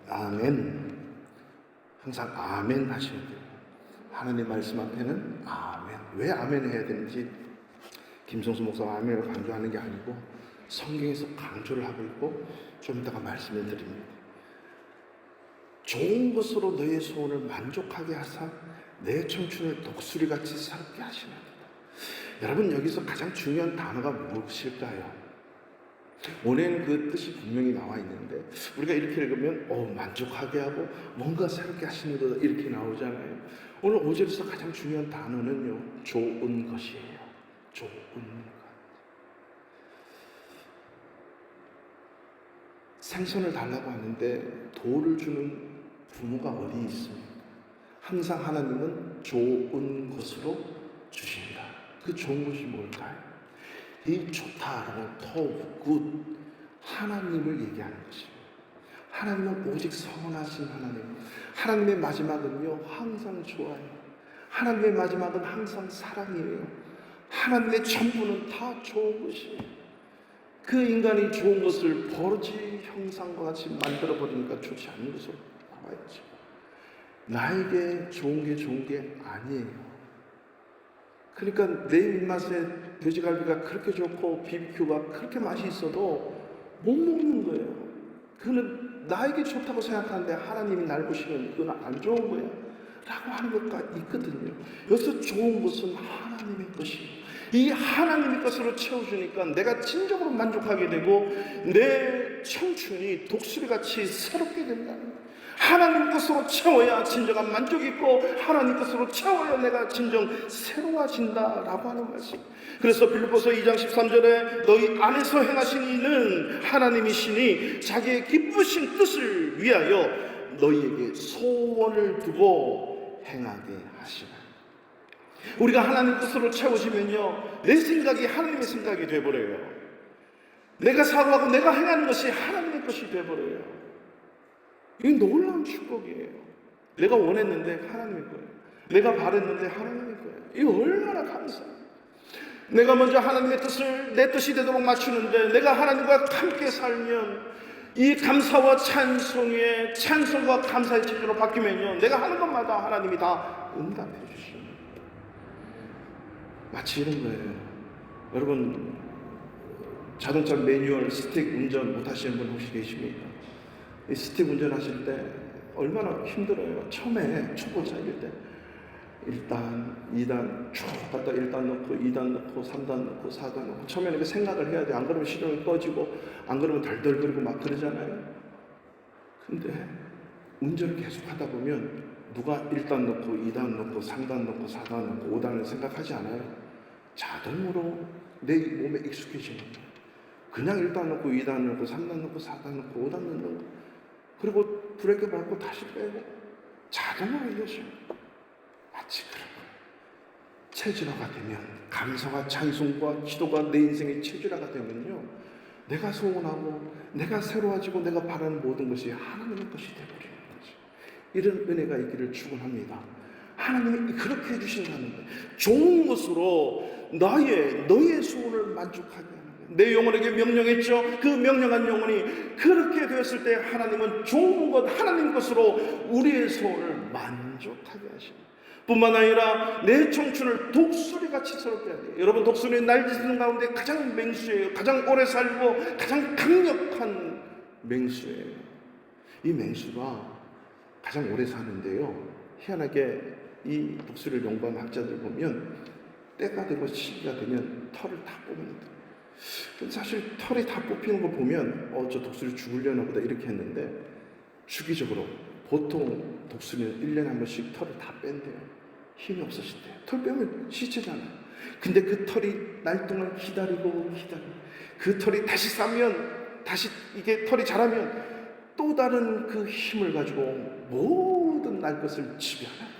아멘. 항상 아멘 하셔야 돼요. 하나님 말씀 앞에는 아멘. 왜 아멘 해야 되는지 김성수 목사가 아멘을 강조하는 게 아니고 성경에서 강조를 하고 있고 좀 이따가 말씀을 드립니다. 좋은 것으로 너의 소원을 만족하게 하사 내 청춘을 독수리같이 새롭게 하시는. 여러분, 여기서 가장 중요한 단어가 무엇일까요? 원래는 그 뜻이 분명히 나와 있는데 우리가 이렇게 읽으면 만족하게 하고 뭔가 새롭게 하시는 거다 이렇게 나오잖아요. 오늘 5절에서 가장 중요한 단어는요, 좋은 것이에요. 좋은 것. 생선을 달라고 하는데 돌을 주는 부모가 어디 있습니까? 항상 하나님은 좋은 것으로 주신다. 그 좋은 것이 뭘까요? 이 좋다라고 토, 굿, 하나님을 얘기하는 것입니다. 하나님은 오직 선하신 하나님. 하나님의 마지막은요, 항상 좋아요. 하나님의 마지막은 항상 사랑이에요. 하나님의 전부는 다 좋은 것이에요. 그 인간이 좋은 것을 버러지 형상과 같이 만들어버리니까 좋지 않은 것으로 나와있죠. 나에게 좋은 게 아니에요. 그러니까 내 입맛에 돼지갈비가 그렇게 좋고 비비큐가 그렇게 맛이 있어도 못 먹는 거예요. 그는 나에게 좋다고 생각하는데 하나님이 날 보시면 그건 안 좋은 거야 라고 하는 것가 있거든요. 여기서 좋은 것은 하나님의 것이에요. 이 하나님의 것으로 채워주니까 내가 진정으로 만족하게 되고 내 청춘이 독수리같이 새롭게 된다는 거예요. 하나님 것으로 채워야 진정한 만족이 있고 하나님 것으로 채워야 내가 진정 새로워진다라고 하는 말씀. 그래서 빌립보서 2장 13절에 너희 안에서 행하신 이는 하나님이시니 자기의 기쁘신 뜻을 위하여 너희에게 소원을 두고 행하게 하시라. 우리가 하나님 뜻으로 채워지면요, 내 생각이 하나님의 생각이 되어버려요. 내가 사고하고 내가 행하는 것이 하나님의 것이 되어버려요. 이게 놀라운 축복이에요. 내가 원했는데 하나님의 거예요. 내가 바랬는데 하나님의 거예요. 이거 얼마나 감사해요. 내가 먼저 하나님의 뜻을 내 뜻이 되도록 맞추는데 내가 하나님과 함께 살면 이 감사와 찬송의 찬송과 감사의 체질로 바뀌면요, 내가 하는 것마다 하나님이 다 응답해 주십니다. 마치 이런 거예요. 여러분, 자동차 매뉴얼 스틱 운전 못하시는 분 혹시 계십니까? 이 스틱 운전하실 때 얼마나 힘들어요. 처음에 초보자일 때 1단, 2단 쭉 갔다 1단 넣고 2단 넣고 3단 넣고 4단 넣고 처음에는 그 생각을 해야 돼. 안 그러면 시동이 꺼지고 안 그러면 덜덜거리고 막 그러잖아요. 근데 운전을 계속 하다 보면 누가 1단 넣고 2단 넣고 3단 넣고 4단 넣고 5단을 생각하지 않아요. 자동으로 내 몸에 익숙해지는 거예요. 그냥 1단 넣고 2단 넣고 3단 넣고 4단 넣고 5단 넣는 거. 그리고 브레이크 밟고 다시 빼고 자동으로 이어져요. 마치 그런 거예요. 체질화가 되면, 감사와 찬송과 기도가 내 인생의 체질화가 되면요, 내가 소원하고 내가 새로워지고 내가 바라는 모든 것이 하나님의 것이 되어버리는 거죠. 이런 은혜가 있기를 축원합니다. 하나님이 그렇게 해주신다는 거예요. 좋은 것으로 너의 소원을 만족하게 하는 거예요. 내 영혼에게 명령했죠. 그 명령한 영혼이 그렇게 되었을 때 하나님은 좋은 것, 하나님 것으로 우리의 소원을 만족하게 하십니다. 뿐만 아니라 내 청춘을 독수리같이 새롭게 하게 해요. 여러분, 독수리는 날짓는 가운데 가장 맹수예요. 가장 오래 살고 가장 강력한 맹수예요. 이 맹수가 가장 오래 사는데요, 희한하게 이 독수리를 연구한 학자들 보면 때가 되고 시기가 되면 털을 다 뽑는다. 사실 털이 다 뽑히는 거 보면 저 독수리 죽으려나 보다 이렇게 했는데, 주기적으로 보통 독수리는 1년에 한 번씩 털을 다 뺀대요. 힘이 없으신대요. 털 빼면 시체잖아요. 근데 그 털이 날 동안 기다리고 그 털이 다시 싸면, 다시 이게 털이 자라면 또 다른 그 힘을 가지고 모든 날 것을 지배하는 거예요.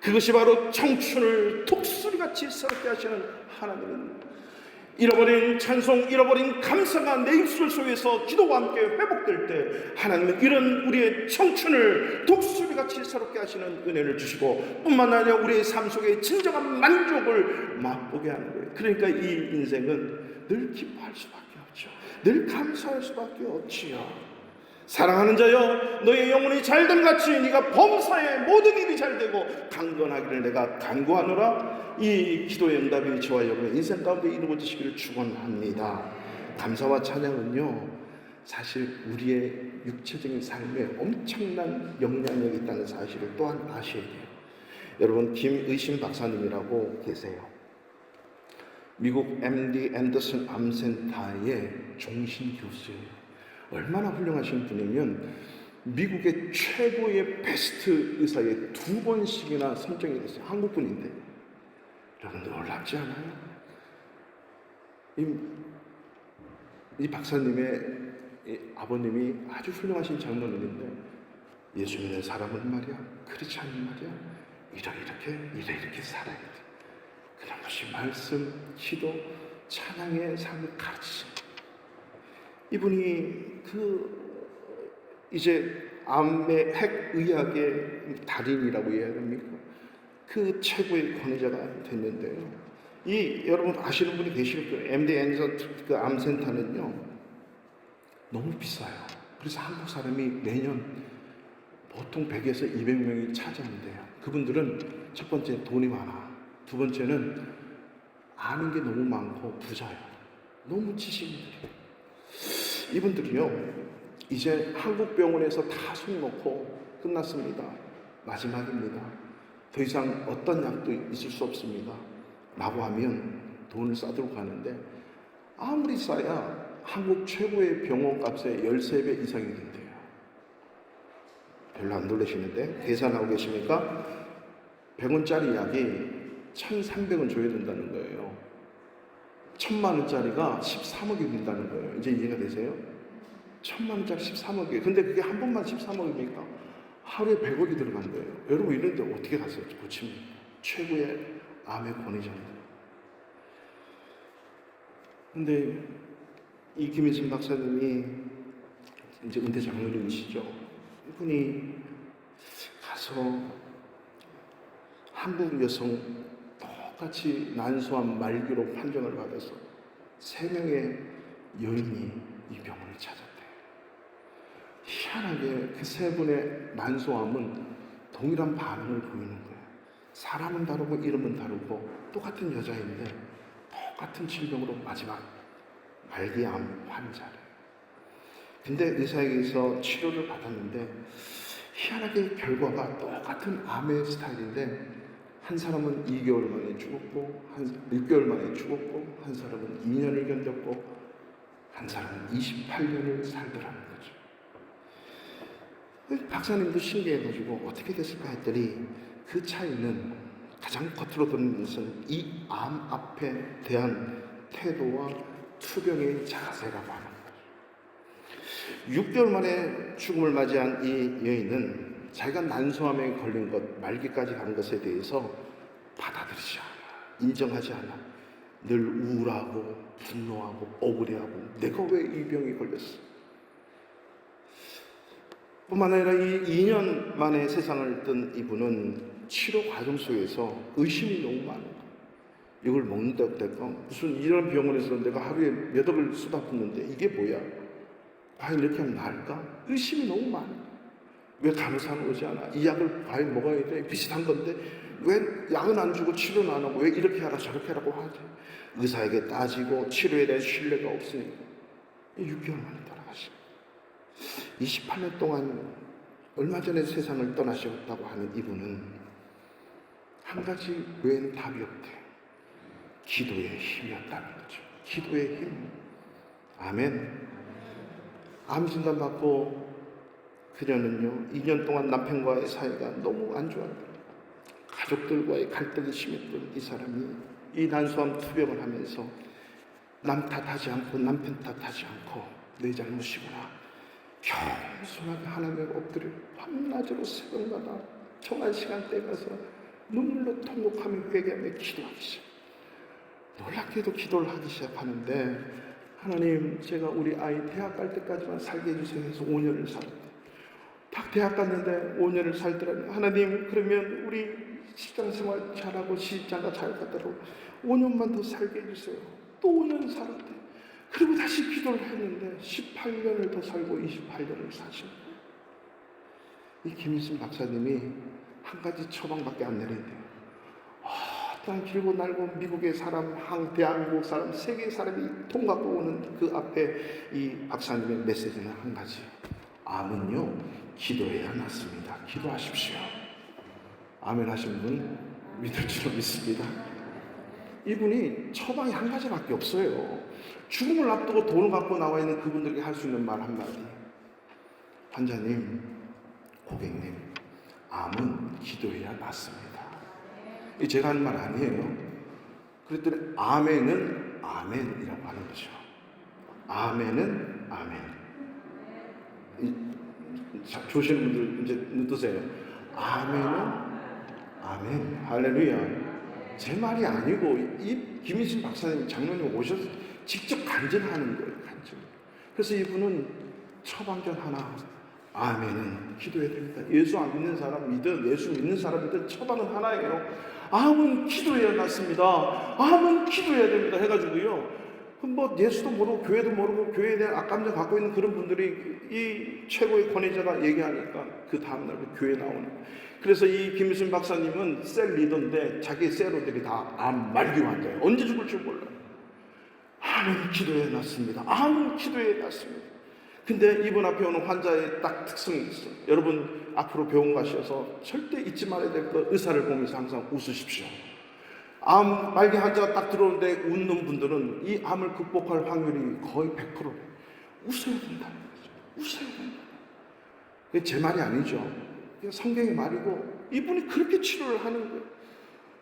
그것이 바로 청춘을 독수리같이 새롭게 하시는 하나님은, 잃어버린 찬송, 잃어버린 감사가 내 입술 속에서 기도와 함께 회복될 때 하나님은 이런 우리의 청춘을 독수리같이 새롭게 하시는 은혜를 주시고, 뿐만 아니라 우리의 삶 속에 진정한 만족을 맛보게 하는 거예요. 그러니까 이 인생은 늘 기뻐할 수밖에 없죠. 늘 감사할 수밖에 없지요. 사랑하는 자여, 너의 영혼이 잘됨 같이 네가 범사의 모든 일이 잘되고 강건하기를 내가 간구하노라. 이 기도의 응답이 저와 여러분의 인생 가운데 이루어지시기를 축원합니다. 감사와 찬양은요, 사실 우리의 육체적인 삶에 엄청난 영향력이 있다는 사실을 또한 아셔야 돼요. 여러분, 김의심 박사님이라고 계세요. 미국 MD 앤더슨 암센터의 종신 교수예요. 얼마나 훌륭하신 분이면 미국의 최고의 베스트 의사에 2번씩이나 선정이 됐어요. 한국 분인데. 여러분들 놀랍지 않아요? 이 박사님의 아버님이 아주 훌륭하신 장로님인데, 예수 믿는 사람은 말이야, 그렇지 않은 말이야, 이렇게 살아야 돼. 그런 것이 말씀, 기도, 찬양의 삶을 가르치십니다. 이분이 이제 암의 핵의학의 달인이라고 해야 됩니까? 그 최고의 권위자가 됐는데요. 여러분 아시는 분이 계실 거예요. MD 앤더슨 그 암센터는요, 너무 비싸요. 그래서 한국 사람이 매년 보통 100에서 200명이 찾아온대요. 그분들은 첫 번째 돈이 많아. 두 번째는 아는 게 너무 많고 부자예요. 너무 지식인들이에요. 이분들이요, 이제 한국 병원에서 다 손 놓고 끝났습니다. 마지막입니다. 더 이상 어떤 약도 있을 수 없습니다 라고 하면 돈을 싸들고 가는데, 아무리 싸야 한국 최고의 병원 값의 13배 이상이 된대요. 별로 안 놀라시는데 계산하고 계십니까? 100원짜리 약이 1,300원 줘야 된다는 거예요. 1,000만 원짜리가 13억이 된다는 거예요. 이제 이해가 되세요? 1,000만 원짜리 13억이에요. 근데 그게 한 번만 13억입니까? 하루에 100억이 들어간 거예요. 여러분, 이런데 어떻게 가서 고칩니까? 최고의 암의 권위자입니다. 근데 이 김혜진 박사님이 이제 은퇴 장로님이시죠. 이분이 가서 한국 여성 똑같이 난소암 말기로 판정을 받아서 3명의 여인이 이 병원을 찾았대요. 희한하게 그 3분의 난소암은 동일한 반응을 보이는 거예요. 사람은 다르고 이름은 다르고 똑같은 여자인데 똑같은 질병으로 마지막 말기암 환자를. 근데 의사에게서 치료를 받았는데 희한하게 결과가 똑같은 암의 스타일인데, 한 사람은 2개월 만에 죽었고, 한 6개월 만에 죽었고, 한 사람은 2년을 견뎠고, 한 사람은 28년을 살더라는 거죠. 박사님도 신기해가지고 어떻게 됐을까 했더니 그 차이는 가장 겉으로 드러내는 것은 이 암 앞에 대한 태도와 투병의 자세라고 하는 거죠. 6개월 만에 죽음을 맞이한 이 여인은 자기가 난소암에 걸린 것, 말기까지 간 것에 대해서 받아들이지 않아, 인정하지 않아. 늘 우울하고 분노하고 억울해하고 내가 왜 이 병이 걸렸어? 뿐만 아니라 이 2년 만에 세상을 뜬 이분은 치료 과정 속에서 의심이 너무 많은 거예요. 이걸 먹는다고 될까? 무슨 이런 병원에서 내가 하루에 몇 억을 쏟아붓는데 이게 뭐야? 과연 이렇게 하면 나을까? 의심이 너무 많아. 왜 간호사는 오지 않아? 이 약을 과연 먹어야 돼? 비슷한 건데 왜 약은 안 주고 치료는 안 하고 왜 이렇게 하라 저렇게 하라고 하지? 의사에게 따지고 치료에 대한 신뢰가 없으니까 6개월 만에 돌아가시고 28년 동안 얼마 전에 세상을 떠나셨다고 하는 이분은 한 가지 외에는 답이 없대요. 기도의 힘이었다는 거죠. 기도의 힘. 아멘. 암 진단 받고 그녀는요 2년 동안 남편과의 사이가 너무 안 좋아요. 가족들과의 갈등이 심했던 이 사람이 이 난소암 투병을 하면서 남 탓하지 않고 남편 탓하지 않고 내 잘못이구나 겸손하게 하나님을 엎드려 밤낮으로 새벽마다 정한 시간대에 가서 눈물로 통곡하며 회개하며 기도하기 시작. 놀랍게도 기도를 하기 시작하는데 하나님 제가 우리 아이 대학 갈 때까지만 살게 해주세요 해서 5년을 살았대. 딱 대학 갔는데 5년을 살더라니. 하나님 그러면 우리 직장생활 잘하고 시집장가 잘 가도록 5년만 더 살게 해주세요. 또 5년 살았대. 그리고 다시 기도를 했는데 18년을 더 살고 28년을 사신 거예요. 이 김일순 박사님이 한 가지 처방밖에 안 내린대요. 어떤 길고 날고 미국의 사람, 대한민국 사람, 세계의 사람이 통 갖고 오는 그 앞에 이 박사님의 메시지는 한 가지. 암은요 기도해야 낫습니다. 기도하십시오. 아멘 하신 분 믿을 줄 믿습니다. 이분이 처방이 한 가지밖에 없어요. 죽음을 앞두고 돈을 갖고 나와 있는 그분들에게 할 수 있는 말 한마디. 환자님, 고객님, 암은 기도해야 낫습니다. 이 제가 하는 말 아니에요. 그랬더니 아멘은 아멘이라고 하는 거죠. 아멘은 아멘. 조시는 분들 이제 눈 뜨세요. 아멘은 아멘. 할렐루야. 제 말이 아니고 이 김일순 박사님 장로님 오셔서 직접 간증하는 거예요. 간증. 그래서 이분은 처방전 하나. 아멘은 기도해야 됩니다. 예수 안 믿는 사람이든 예수 믿는 사람이든 처방은 하나예요. 암은 기도해야 낫습니다. 암은 기도해야 됩니다. 해가지고요. 뭐 예수도 모르고 교회도 모르고 교회에 대한 악감정 갖고 있는 그런 분들이 이 최고의 권위자가 얘기하니까 그 다음날 교회에 나오는 거예요. 그래서 이 김일순 박사님은 셀 리더인데 자기 셀러들이 다 암 말기 환자예요. 언제 죽을지 몰라요. 암은 기도해야 낫습니다. 암은 기도해야 낫습니다. 근데 이분 앞에 오는 환자의 딱 특성이 있어요. 여러분 앞으로 병원 가셔서 절대 잊지 말아야 될 것, 의사를 보면서 항상 웃으십시오. 암 말기 환자가 딱 들어오는데 웃는 분들은 이 암을 극복할 확률이 거의 100%예요. 웃어야 된다는 거죠. 웃어야 된다. 그게 제 말이 아니죠. 그게 성경의 말이고 이분이 그렇게 치료를 하는 거예요.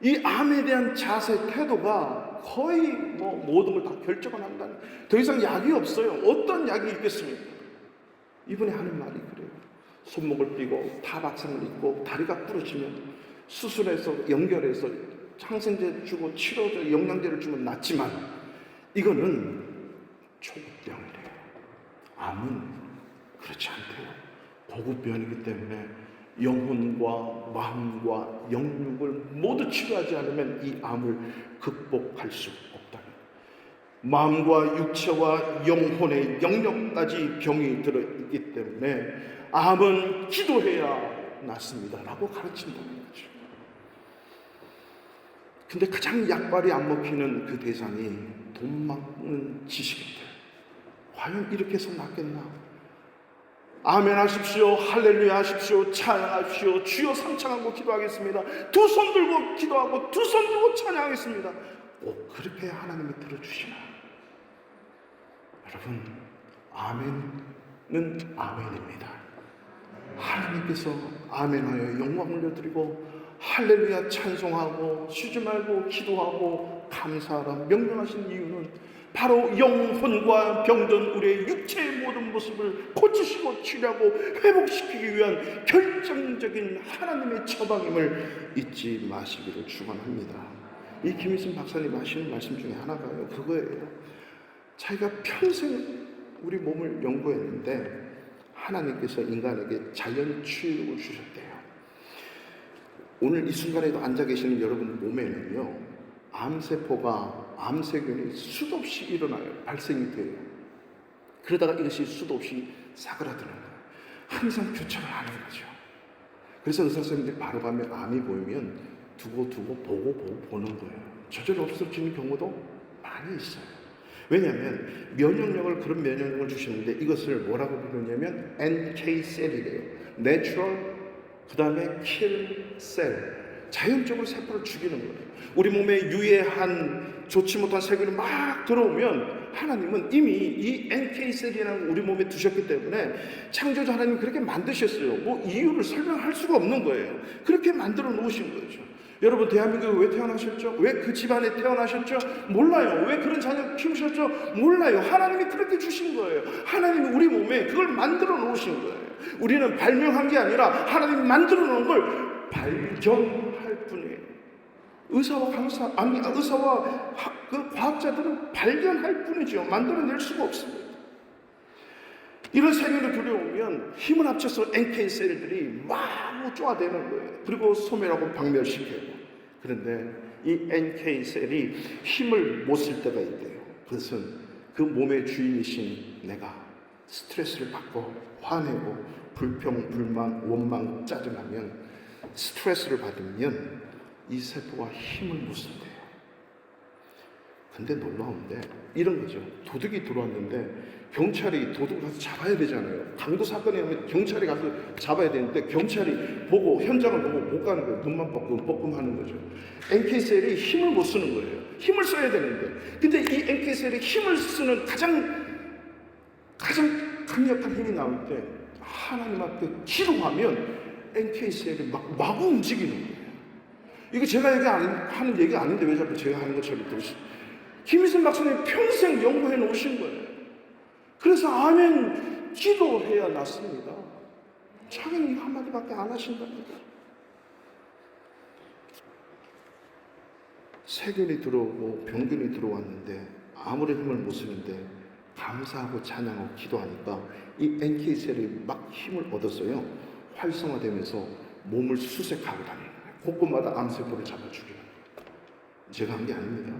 이 암에 대한 자세, 태도가 거의 뭐 모든 걸 다 결정을 한다는 거예요. 더 이상 약이 없어요. 어떤 약이 있겠습니까? 이분이 하는 말이 그래요. 손목을 삐고 타박상을 입고 다리가 부러지면 수술해서 연결해서 항생제 주고 치료제 영양제를 주면 낫지만 이거는 초급병이래요. 암은 그렇지 않대요. 고급병이기 때문에 영혼과 마음과 영육을 모두 치료하지 않으면 이 암을 극복할 수 없다. 마음과 육체와 영혼의 영역까지 병이 들어있기 때문에 암은 기도해야 낫습니다 라고 가르친다는 거죠. 근데 가장 약발이 안 먹히는 그 대상이 돈 많은 지식인들. 과연 이렇게 해서 낫겠나? 아멘 하십시오. 할렐루야 하십시오. 찬양하십시오. 주여 상창하고 기도하겠습니다. 두 손 들고 기도하고 두 손 들고 찬양하겠습니다. 꼭 그렇게 하나님이 들어주시나? 여러분, 아멘은 아멘입니다. 하나님께서 아멘하여 영광을 올려드리고 할렐루야 찬송하고 쉬지 말고 기도하고 감사하라 명령하신 이유는 바로 영혼과 병든 우리의 육체의 모든 모습을 고치시고 치료하고 회복시키기 위한 결정적인 하나님의 처방임을 잊지 마시기를 축원합니다. 이 김일순 박사님 하시는 말씀 중에 하나가요, 그거예요. 자기가 평생 우리 몸을 연구했는데 하나님께서 인간에게 자연치유를 주셨대요. 오늘 이 순간에도 앉아 계시는 여러분 몸에는요, 암세포가, 암세균이 수도 없이 일어나요. 발생이 돼요. 그러다가 이것이 수도 없이 사그라드는 거예요. 항상 교차를 하는 거죠. 그래서 의사 선생님들이 바로 가면 암이 보이면 두고 보고 보는 거예요. 저절로 없어지는 경우도 많이 있어요. 왜냐하면 면역력을, 그런 면역력을 주시는데 이것을 뭐라고 부르냐면 NK셀이래요. Natural, 그 다음에 Kill Cell. 자연적으로 세포를 죽이는 거예요. 우리 몸에 유해한 좋지 못한 세균이 막 들어오면 하나님은 이미 이 NK셀이라는 우리 몸에 두셨기 때문에 창조자 하나님이 그렇게 만드셨어요. 뭐 이유를 설명할 수가 없는 거예요. 그렇게 만들어 놓으신 거죠. 여러분, 대한민국에 왜 태어나셨죠? 왜 그 집안에 태어나셨죠? 몰라요. 왜 그런 자녀 키우셨죠? 몰라요. 하나님이 그렇게 주신 거예요. 하나님이 우리 몸에 그걸 만들어 놓으신 거예요. 우리는 발명한 게 아니라 하나님이 만들어 놓은 걸 발견할 뿐이에요. 의사와 그 과학자들은 발견할 뿐이죠. 만들어낼 수가 없습니다. 이런 세균이 들어오면 힘을 합쳐서 NK셀들이 막 쪼아대는 거예요. 그리고 소멸하고 박멸시켜요. 그런데 이 NK셀이 힘을 못 쓸 때가 있대요. 그것은 그 몸의 주인이신 내가 스트레스를 받고 화내고 불평, 불만, 원망, 짜증하면, 스트레스를 받으면 이 세포가 힘을 못 쓴대요. 근데 놀라운데 이런 거죠. 도둑이 들어왔는데 경찰이 도둑을 가서 잡아야 되잖아요. 강도 사건에 하면 경찰이 가서 잡아야 되는데 경찰이 보고, 현장을 보고 못 가는 거예요. 눈만 뻐끔뻐끔 하는 거죠. NK셀이 힘을 못 쓰는 거예요. 힘을 써야 되는데. 근데 이 NK셀이 힘을 쓰는 가장 강력한 힘이 나올 때 하나님 앞에 기도하면 NK셀이 마구 움직이는 거예요. 이거 제가 하는 얘기 아닌데 왜 자꾸 제가 하는 것처럼 들으시죠? 김일순 박사님 평생 연구해 놓으신 거예요. 그래서 아멘 기도해야 낫습니다. 자기는 이거 한마디밖에 안 하신답니다. 세균이 들어오고 병균이 들어왔는데 아무런 힘을 못 쓰는데 감사하고 찬양하고 기도하니까 이 NK셀이 막 힘을 얻었어요. 활성화되면서 몸을 수색하고 다니는 거예요. 곳곳마다 암세포를 잡아 죽이는 거예요. 제가 한 게 아닙니다.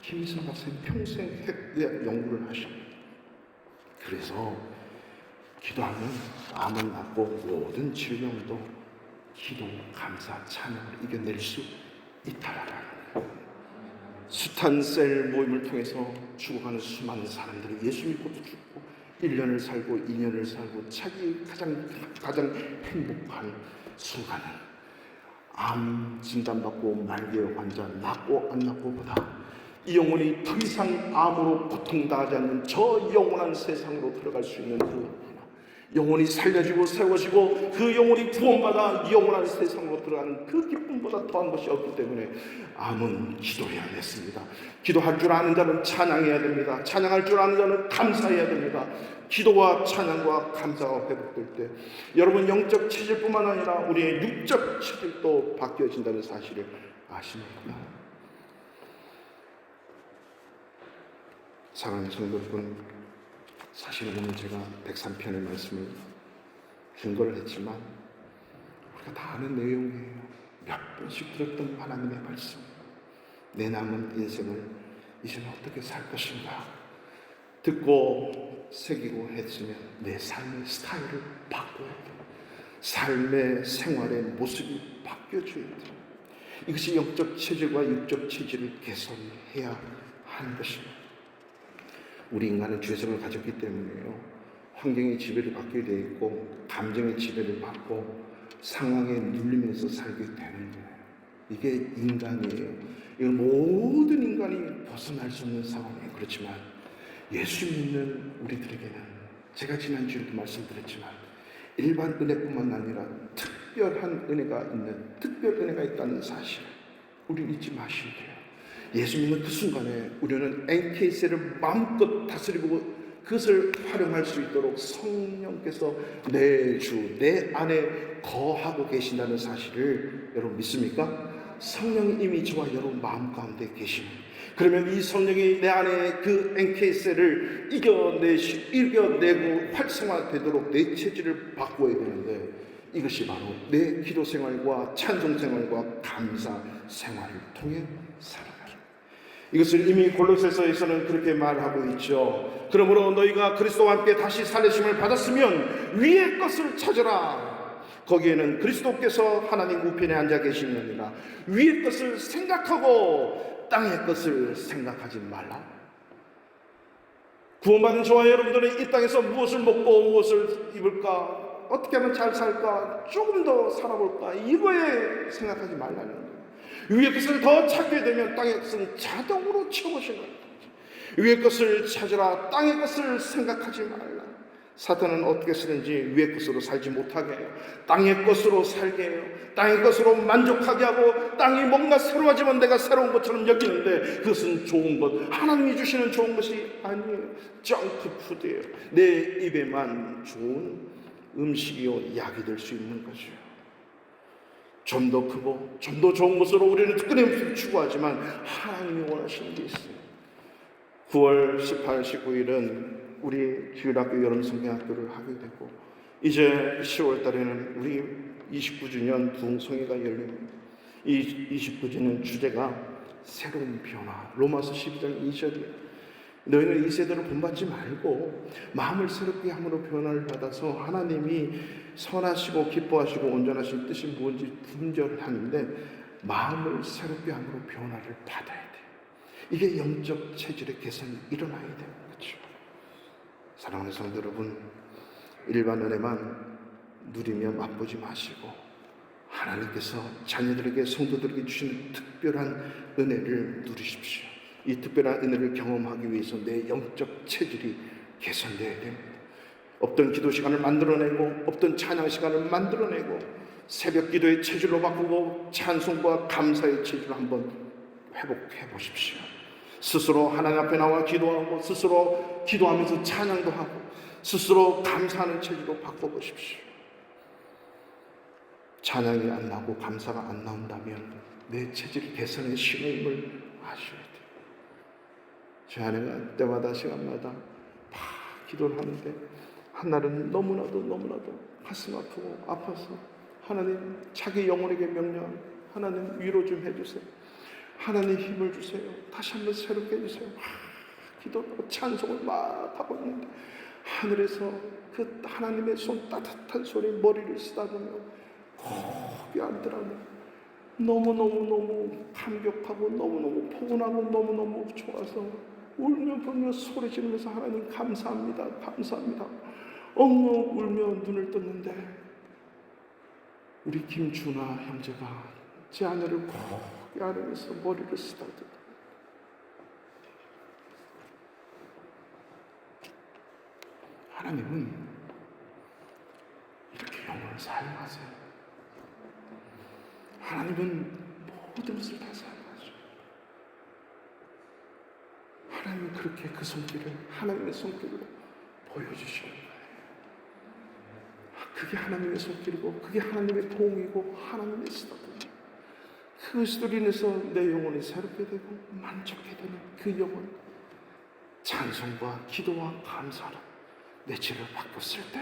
김일순 박사님 평생 핵의학 연구를 하십니다. 그래서 기도하면 암은 낫고 모든 질병도 기도, 감사, 찬양을 이겨낼 수 있다라는 거예요. 숱한 셀 모임을 통해서 죽어가는 수많은 사람들이 예수 믿고도 죽고 1년을 살고 2년을 살고 자기 가장 행복한 순간은 암 진단받고 말기의 환자 낫고 안 낫고보다 이 영혼이 더 이상 암으로 고통당하지 않는 저 영원한 세상으로 들어갈 수 있는 그 영혼이 살려지고 세워지고 그 영혼이 구원받아 영원한 세상으로 들어가는 그 기쁨보다 더한 것이 없기 때문에 암은 기도해야 냈습니다. 기도할 줄 아는 자는 찬양해야 됩니다. 찬양할 줄 아는 자는 감사해야 됩니다. 기도와 찬양과 감사가 회복될 때 여러분 영적 체질뿐만 아니라 우리의 육적 체질도 바뀌어진다는 사실을 아십니까? 사랑하는 성도 여러분, 사실 오늘 제가 103편의 말씀을 증거를 했지만 우리가 다 아는 내용이에요. 몇 번씩 들었던 하나님의 말씀. 내 남은 인생을 이제는 어떻게 살 것인가 듣고 새기고 했으면 내 삶의 스타일을 바꿔야 돼. 삶의 생활의 모습이 바뀌어줘야 돼. 이것이 영적 체질과 육적 체질을 개선해야 하는 것입니다. 우리 인간은 죄성을 가졌기 때문에요. 환경의 지배를 받게 되어 있고 감정의 지배를 받고 상황에 눌리면서 살게 되는 거예요. 이게 인간이에요. 이건 모든 인간이 벗어날 수 없는 상황이에요. 그렇지만 예수 믿는 우리들에게는 제가 지난주에도 말씀드렸지만 일반 은혜뿐만 아니라 특별한 은혜가 특별 은혜가 있다는 사실 우리는 잊지 마셔야 돼요. 예수 믿는 그 순간에 우리는 NK세를 마음껏 다스리고 그것을 활용할 수 있도록 성령께서 내 주, 내 안에 거하고 계신다는 사실을 여러분 믿습니까? 성령이 이미 저와 여러분 마음 가운데 계십니다. 그러면 이 성령이 내 안에 그 NK세를 이겨내고 활성화되도록 내 체질을 바꾸어야 되는데, 이것이 바로 내 기도 생활과 찬송 생활과 감사 생활을 통해 살아가라. 이것을 이미 골로새서에서는 그렇게 말하고 있죠. 그러므로 너희가 그리스도와 함께 다시 살리심을 받았으면 위의 것을 찾으라. 거기에는 그리스도께서 하나님 우편에 앉아 계시느니라. 위의 것을 생각하고 땅의 것을 생각하지 말라. 구원받은 저와 여러분들은 이 땅에서 무엇을 먹고 무엇을 입을까, 어떻게 하면 잘 살까, 조금 더 살아볼까, 이거에 생각하지 말라는 거예요. 위의 것을 더 찾게 되면 땅의 것은 자동으로 채워지는 거예요. 위의 것을 찾으라. 땅의 것을 생각하지 말라. 사탄은 어떻게 쓰는지 위의 것으로 살지 못하게 해요. 땅의 것으로 살게 해요. 땅의 것으로 만족하게 하고, 땅이 뭔가 새로워지면 내가 새로운 것처럼 여기는데 그것은 좋은 것, 하나님이 주시는 좋은 것이 아니에요. 정크푸드예요. 내 입에만 좋은 음식이요 약이 될 수 있는 것이에요. 좀 더 크고 좀 더 좋은 것으로 우리는 끊임없이 추구하지만 하나님이 원하시는 게 있어요. 9월 18, 19일은 우리 주일학교 여름성경학교를 하게 되고, 이제 10월 달에는 우리 29주년 부흥성회가 열립니다. 이 29주년 주제가 새로운 변화, 로마서 12장 2절이에요. 너희는 이 세대로 본받지 말고 마음을 새롭게 함으로 변화를 받아서 하나님이 선하시고 기뻐하시고 온전하신 뜻이 무엇인지 분별하는데, 마음을 새롭게 함으로 변화를 받아야 돼요. 이게 영적 체질의 개선이 일어나야 되는 거죠. 사랑하는 성도 여러분, 일반 은혜만 누리며 맛보지 마시고 하나님께서 자녀들에게, 성도들에게 주시는 특별한 은혜를 누리십시오. 이 특별한 은혜를 경험하기 위해서 내 영적 체질이 개선되어야 됩니다. 없던 기도 시간을 만들어내고, 없던 찬양 시간을 만들어내고, 새벽 기도의 체질로 바꾸고 찬송과 감사의 체질로 한번 회복해 보십시오. 스스로 하나님 앞에 나와 기도하고, 스스로 기도하면서 찬양도 하고, 스스로 감사하는 체질로 바꿔보십시오. 찬양이 안 나고 감사가 안 나온다면 내 체질 개선의 신호임을 아셔야 돼요. 제 아내가 때마다 시간마다 막 기도를 하는데, 한날은 너무나도 가슴 아프고 아파서 하나님, 자기 영혼에게 명령, 하나님 위로 좀 해주세요. 하나님 힘을 주세요. 다시 한번 새롭게 해주세요. 기도하고 찬송을 막 하고 있는데 하늘에서 그 하나님의 손, 따뜻한 손이 머리를 쓰다보며 호흡이 안 들어가며 너무너무 감격하고 너무너무 포근하고 너무너무 좋아서 울며 불며 소리 지르면서 하나님 감사합니다, 감사합니다, 엉엉 울며 눈을 떴는데, 우리 김준아 형제가 제 아내를 고개 아래에서 머리를 쓰다듬고, 하나님은 이렇게 영혼을 사용하세요. 하나님은 모든 것을 다 사용하죠. 하나님은 그렇게 그 손길을, 하나님의 손길로 보여주시는 거예요. 그게 하나님의 손길이고, 그게 하나님의 도움이고, 하나님의 쓰다듬, 그것으로 인해서 내 영혼이 새롭게 되고 만족해 되는 그 영혼, 찬송과 기도와 감사로 내 죄를 바꿨을 때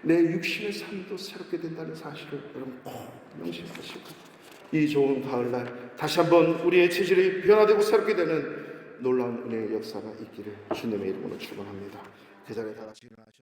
내 육신의 삶도 새롭게 된다는 사실을 여러분 꼭 명심하시고, 이 좋은 가을날 다시 한번 우리의 체질이 변화되고 새롭게 되는 놀라운 은혜의 역사가 있기를 주님의 이름으로 축원합니다. 그 자리에 다 같이 일어나셔서